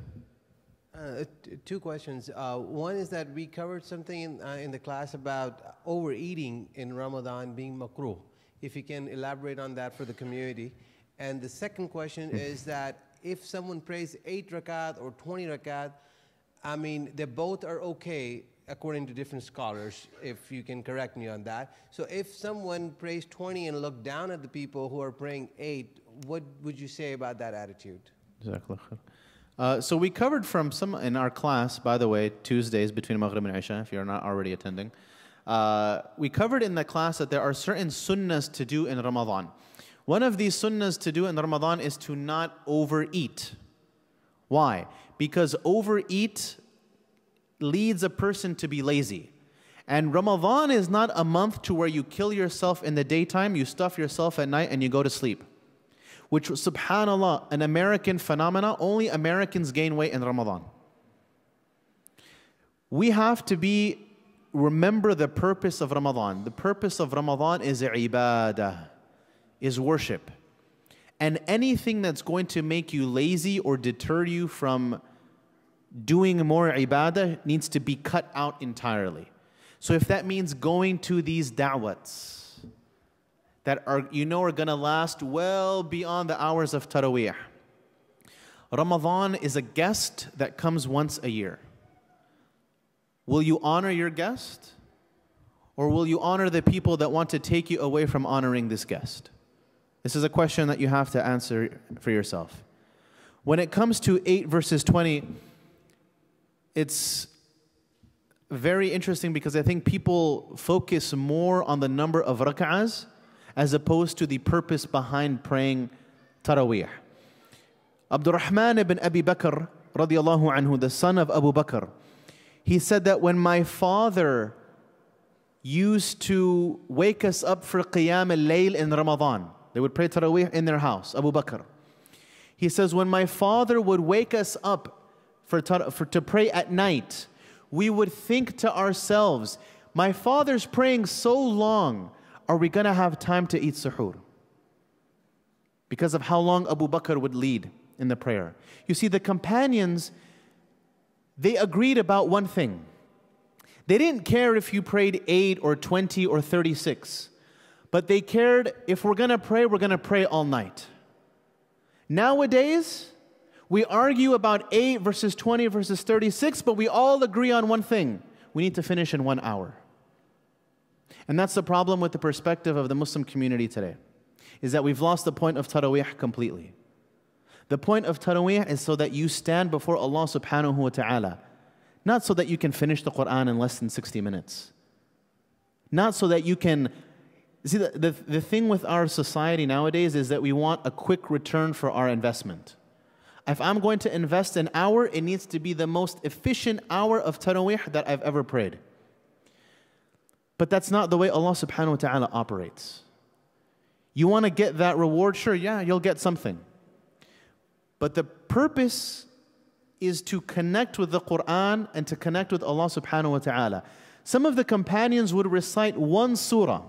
Two questions. One is that we covered something in the class about overeating in Ramadan being makruh. If you can elaborate on that for the community. And the second question is that if someone prays 8 rakat or 20 rakat, I mean, they both are okay according to different scholars, if you can correct me on that. So if someone prays 20 and look down at the people who are praying 8, what would you say about that attitude? So we covered from some in our class, by the way, Tuesdays between Maghrib and Isha, if you're not already attending. We covered in the class that there are certain sunnahs to do in Ramadan. One of these sunnahs to do in Ramadan is to not overeat. Why? Because overeat leads a person to be lazy. And Ramadan is not a month to where you kill yourself in the daytime, you stuff yourself at night, and you go to sleep. Which, subhanAllah, an American phenomena, only Americans gain weight in Ramadan. We have to remember the purpose of Ramadan. The purpose of Ramadan is ibadah, is worship. And anything that's going to make you lazy or deter you from doing more ibadah needs to be cut out entirely. So if that means going to these da'wats that are going to last well beyond the hours of Taraweeh. Ramadan is a guest that comes once a year. Will you honor your guest? Or will you honor the people that want to take you away from honoring this guest? This is a question that you have to answer for yourself. When it comes to 8 verses 20, it's very interesting because I think people focus more on the number of rak'ahs as opposed to the purpose behind praying Taraweeh. Abdurrahman ibn Abi Bakr, radiallahu anhu, the son of Abu Bakr, he said that when my father used to wake us up for Qiyam al-Layl in Ramadan, they would pray Taraweeh in their house, Abu Bakr. He says, when my father would wake us up to pray at night, we would think to ourselves, my father's praying so long, are we going to have time to eat suhoor? Because of how long Abu Bakr would lead in the prayer. You see, the companions, they agreed about one thing. They didn't care if you prayed 8 or 20 or 36. But they cared, if we're going to pray all night. Nowadays, we argue about 8 versus 20 versus 36, but we all agree on one thing. We need to finish in 1 hour. And that's the problem with the perspective of the Muslim community today, is that we've lost the point of Taraweeh completely. The point of Taraweeh is so that you stand before Allah subhanahu wa ta'ala, not so that you can finish the Quran in less than 60 minutes. Not so that you can... See, the thing with our society nowadays is that we want a quick return for our investment. If I'm going to invest an hour, it needs to be the most efficient hour of Taraweeh that I've ever prayed. But that's not the way Allah subhanahu wa ta'ala operates. You want to get that reward? Sure, yeah, you'll get something. But the purpose is to connect with the Quran and to connect with Allah subhanahu wa ta'ala. Some of the companions would recite one surah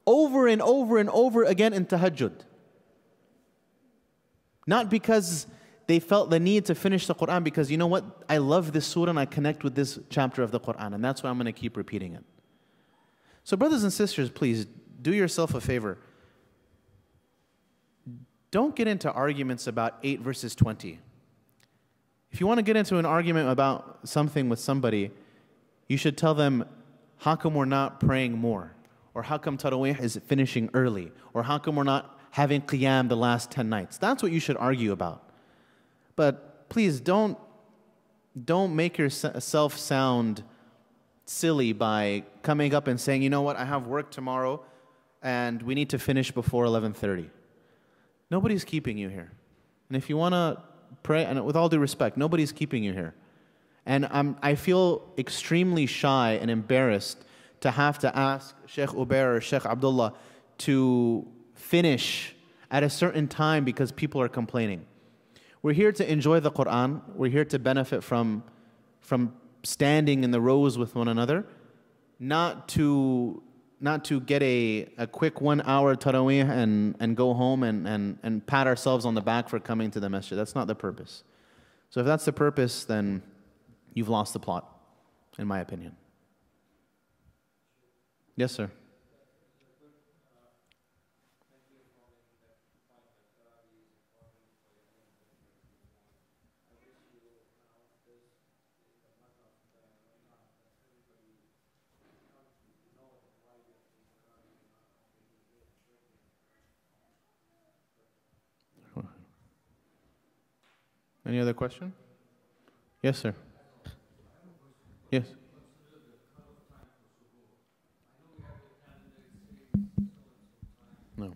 over and over and over again in tahajjud. Not because they felt the need to finish the Quran, because you know what? I love this surah and I connect with this chapter of the Quran, and that's why I'm going to keep repeating it. So brothers and sisters, please do yourself a favor. Don't get into arguments about 8 verses 20. If you want to get into an argument about something with somebody, you should tell them, how come we're not praying more? Or how come Taraweeh is finishing early? Or how come we're not having Qiyam the last 10 nights? That's what you should argue about. But please don't make yourself sound silly by coming up and saying, you know what, I have work tomorrow and we need to finish before 11:30. Nobody's keeping you here. And if you want to pray, and with all due respect, nobody's keeping you here. And I feel extremely shy and embarrassed to have to ask Sheikh Ubair or Sheikh Abdullah to finish at a certain time because people are complaining. We're here to enjoy the Quran. We're here to benefit from standing in the rows with one another, not to get a quick 1 hour Taraweeh and go home and pat ourselves on the back for coming to the masjid. That's not the purpose. So if that's the purpose, then you've lost the plot, in my opinion. Yes, sir. Any other question? Yes, sir. Yes. No.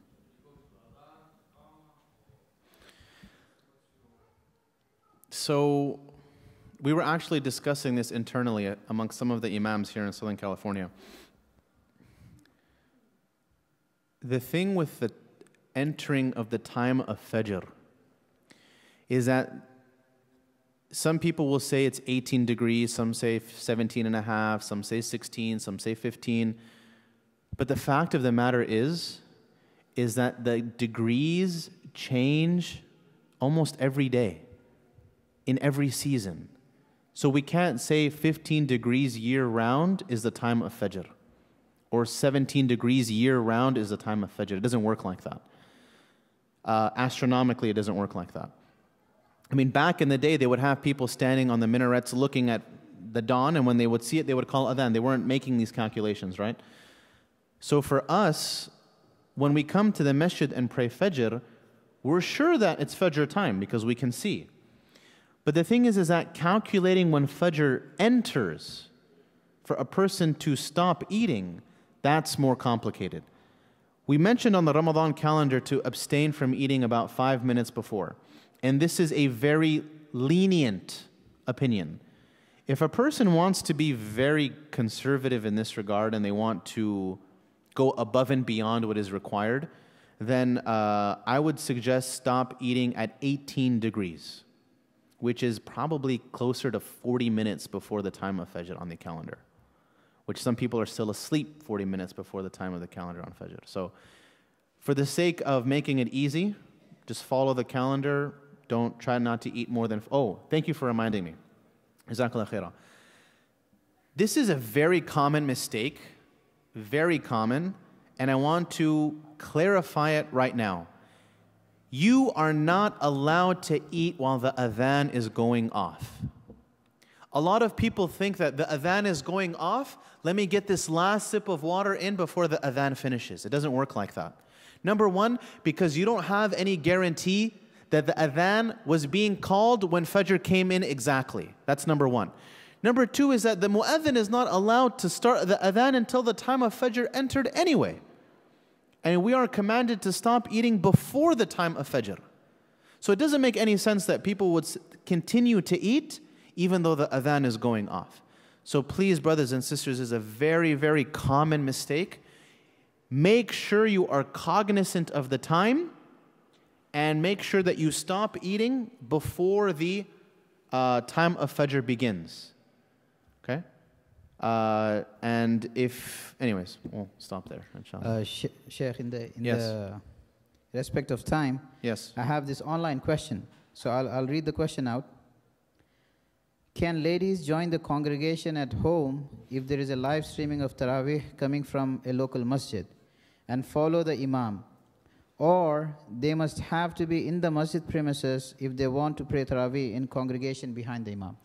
So we were actually discussing this internally amongst some of the Imams here in Southern California. The thing with the entering of the time of Fajr is that some people will say it's 18 degrees, some say 17 and a half, some say 16, some say 15. But the fact of the matter is that the degrees change almost every day, in every season. So we can't say 15 degrees year-round is the time of Fajr, or 17 degrees year-round is the time of Fajr. It doesn't work like that. Astronomically, it doesn't work like that. I mean, back in the day, they would have people standing on the minarets looking at the dawn, and when they would see it, they would call adhan. They weren't making these calculations, right? So for us, when we come to the masjid and pray Fajr, we're sure that it's Fajr time because we can see. But the thing is that calculating when Fajr enters for a person to stop eating, that's more complicated. We mentioned on the Ramadan calendar to abstain from eating about 5 minutes before. And this is a very lenient opinion. If a person wants to be very conservative in this regard and they want to go above and beyond what is required, then I would suggest stop eating at 18 degrees, which is probably closer to 40 minutes before the time of Fajr on the calendar, which some people are still asleep 40 minutes before the time of the calendar on Fajr. So for the sake of making it easy, just follow the calendar. Don't try not to eat more than... Oh, thank you for reminding me. Jazakallah khairah. This is a very common mistake, very common, and I want to clarify it right now. You are not allowed to eat while the adhan is going off. A lot of people think that the adhan is going off, let me get this last sip of water in before the adhan finishes. It doesn't work like that. Number one, because you don't have any guarantee that the adhan was being called when Fajr came in exactly. That's number one. Number two is that the mu'adhin is not allowed to start the adhan until the time of Fajr entered anyway. And we are commanded to stop eating before the time of Fajr. So it doesn't make any sense that people would continue to eat even though the adhan is going off. So please, brothers and sisters, is a very, very common mistake. Make sure you are cognizant of the time and make sure that you stop eating before the time of Fajr begins. Okay? And if, anyways, we'll stop there, inshallah. Sheikh, in Yes. the respect of time, Yes. I have this online question. So I'll read the question out. Can ladies join the congregation at home if there is a live streaming of Taraweeh coming from a local masjid and follow the Imam? Or they must have to be in the masjid premises if they want to pray Taraweeh in congregation behind the Imam?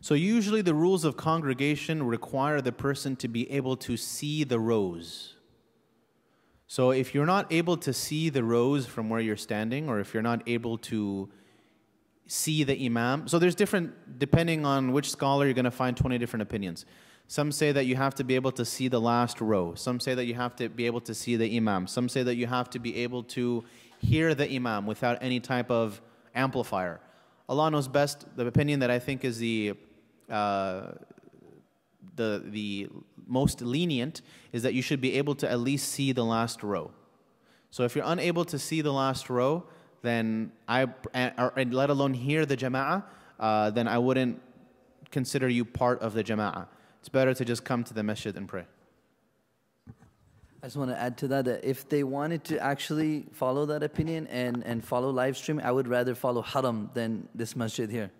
So usually the rules of congregation require the person to be able to see the rows. So if you're not able to see the rows from where you're standing, or if you're not able to see the imam, so there's different, depending on which scholar, you're going to find 20 different opinions. Some say that you have to be able to see the last row. Some say that you have to be able to see the imam. Some say that you have to be able to hear the imam without any type of amplifier. Allah knows best. The opinion that I think is the most lenient is that you should be able to at least see the last row. So if you're unable to see the last row, then and let alone hear the jama'ah, then I wouldn't consider you part of the jama'ah. It's better to just come to the masjid and pray. I just want to add to that, that if they wanted to actually follow that opinion and follow live streaming, I would rather follow Haram than this masjid here.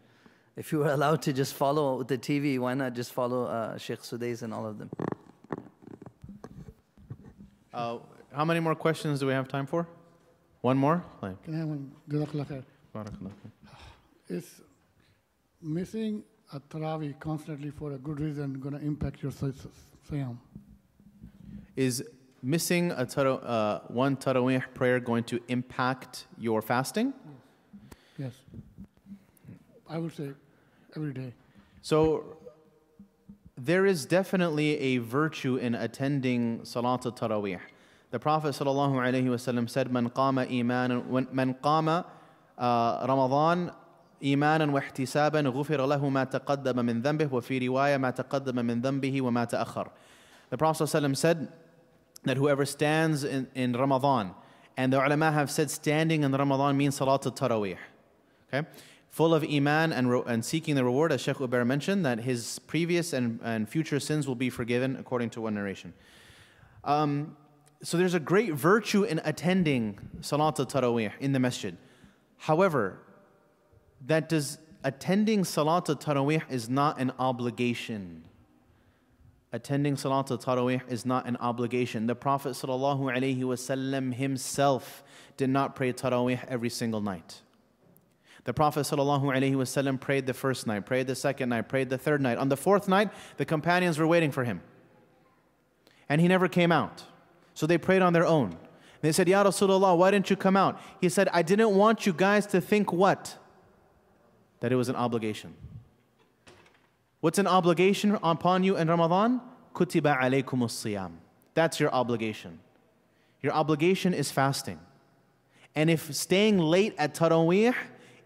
If you were allowed to just follow the TV, why not just follow Sheikh Sudais and all of them? How many more questions do we have time for? One more? Can I have one? Jazakallah khair. Barakallah. Is missing a Taraweeh constantly for a good reason going to impact your Siyam? Is missing one Taraweeh prayer going to impact your fasting? Yes. I would say every day. So there is definitely a virtue in attending Salat al-Taraweeh. The Prophet ﷺ said, "Man qama Ramadan imanan wa ihtisaban ghufira lahu ma taqaddama min dhanbihi wa fi riwaya ma taqaddama min dhanbihi wa ma ta'akhkhar." The Prophet ﷺ said that whoever stands in Ramadan, and the ulama have said standing in Ramadan means Salat al-Taraweeh. Okay? Full of iman and seeking the reward, as Sheikh Ubair mentioned, that his previous and future sins will be forgiven, according to one narration. So there's a great virtue in attending Salat al-Taraweeh in the masjid. However, attending Salat al-Taraweeh is not an obligation. Attending Salat al-Taraweeh is not an obligation. The Prophet ﷺ himself did not pray Taraweeh every single night. The Prophet ﷺ prayed the first night, prayed the second night, prayed the third night. On the fourth night, the companions were waiting for him. And he never came out. So they prayed on their own. They said, "Ya Rasulullah, why didn't you come out?" He said, "I didn't want you guys to think what? That it was an obligation." What's an obligation upon you in Ramadan? Kutiba alaykumus siyam. That's your obligation. Your obligation is fasting. And if staying late at Taraweeh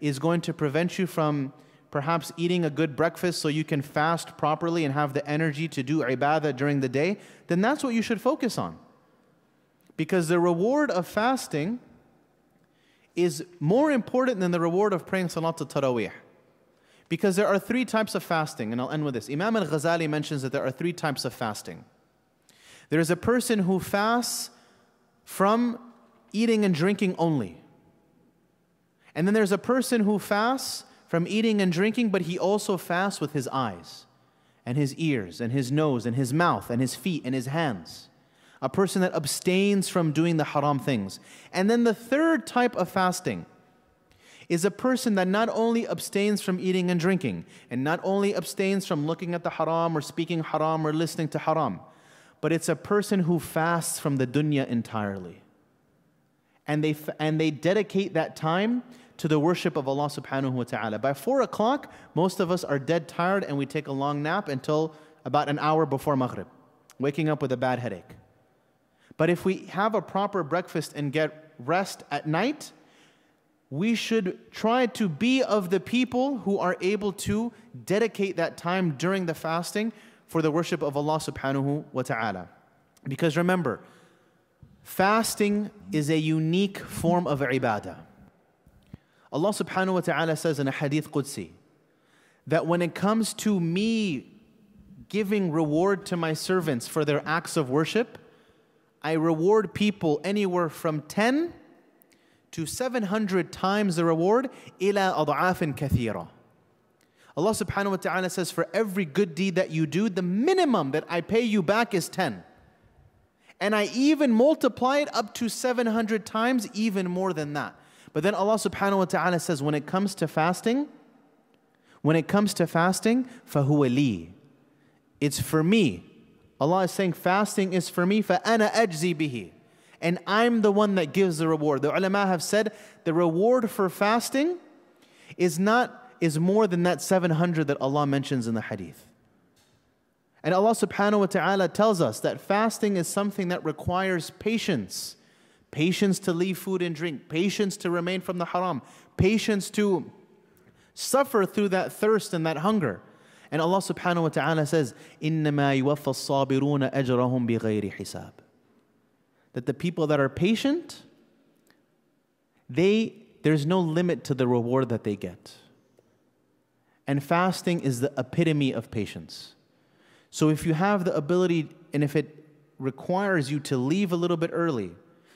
is going to prevent you from perhaps eating a good breakfast so you can fast properly and have the energy to do ibadah during the day, then that's what you should focus on. Because the reward of fasting is more important than the reward of praying Salat al-Taraweeh. Because there are three types of fasting, and I'll end with this. Imam al-Ghazali mentions that there are three types of fasting. There is a person who fasts from eating and drinking only. And then there's a person who fasts from eating and drinking, but he also fasts with his eyes, and his ears, and his nose, and his mouth, and his feet, and his hands. A person that abstains from doing the haram things. And then the third type of fasting is a person that not only abstains from eating and drinking, and not only abstains from looking at the haram or speaking haram or listening to haram, but it's a person who fasts from the dunya entirely. And they dedicate that time to the worship of Allah subhanahu wa ta'ala. By 4 o'clock, most of us are dead tired and we take a long nap until about an hour before Maghrib, waking up with a bad headache. But if we have a proper breakfast and get rest at night, we should try to be of the people who are able to dedicate that time during the fasting for the worship of Allah subhanahu wa ta'ala. Because remember, fasting is a unique form of ibadah. Allah subhanahu wa ta'ala says in a hadith Qudsi that when it comes to me giving reward to my servants for their acts of worship, I reward people anywhere from 10 to 700 times the reward, ila ad'afin kathira. Allah subhanahu wa ta'ala says, for every good deed that you do, the minimum that I pay you back is 10. And I even multiply it up to 700 times, even more than that. But then Allah subhanahu wa ta'ala says, when it comes to fasting, فَهُوَ لِي. It's for me. Allah is saying fasting is for me, فَأَنَا أَجْزِي بِهِ. And I'm the one that gives the reward. The ulama have said the reward for fasting is more than that 700 that Allah mentions in the hadith. And Allah subhanahu wa ta'ala tells us that fasting is something that requires patience. Patience to leave food and drink. Patience to remain from the haram. Patience to suffer through that thirst and that hunger. And Allah subhanahu wa ta'ala says, إِنَّمَا يُوَفَّى الصَّابِرُونَ أَجْرَهُمْ بِغَيْرِ حِسَابٍ. That the people that are patient, there's no limit to the reward that they get. And fasting is the epitome of patience. So if you have the ability, and if it requires you to leave a little bit early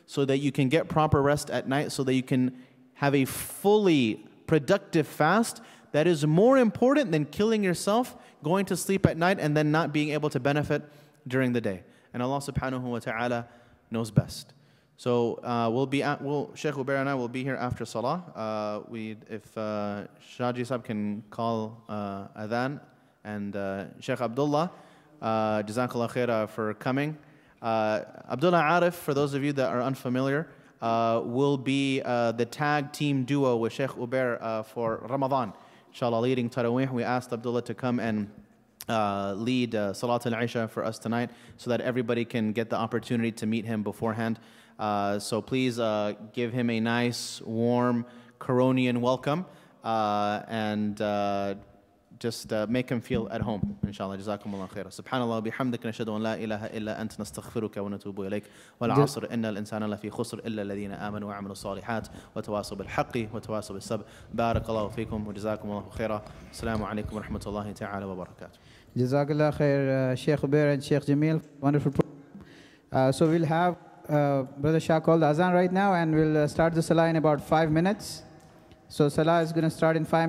so that you can get proper rest at night, so that you can have a fully productive fast, that is more important than killing yourself, going to sleep at night, and then not being able to benefit during the day. And Allah subhanahu wa ta'ala knows best. So Sheikh Ubair and I will be here after Salah. If Shaji Sahib can call Adhan, and Sheikh Abdullah, Jazakallah khair for coming. Abdullah Arif, for those of you that are unfamiliar, will be the tag team duo with Sheikh Ubair for Ramadan. Inshallah, leading Taraweeh. We asked Abdullah to come and lead Salat al-Isha for us tonight so that everybody can get the opportunity to meet him beforehand. So please give him a nice, warm, Quranian welcome and just make him feel at home. Inshallah. Jazakumullah khair. Subhanallah bihamdika nashhadu an la ilaha illa anta nastaghfiruka wa natubu ilayk. Wal 'asr innal insana lafi khusr illa alladhina amanu wa 'amilu salihat wa tawasaw bil haqqi wa tawasaw bis sabr. Barakallahu feekum wa jazakumullahu khaira. Assalamu alaykum wa rahmatullahi ta'ala wa barakatuh. Jazakallah khair, Sheikh Ubair and Sheikh Jamil. Wonderful program. So we'll have Brother Shah call the azan right now, and we'll start the salah in about 5 minutes. So salah is going to start in 5 minutes.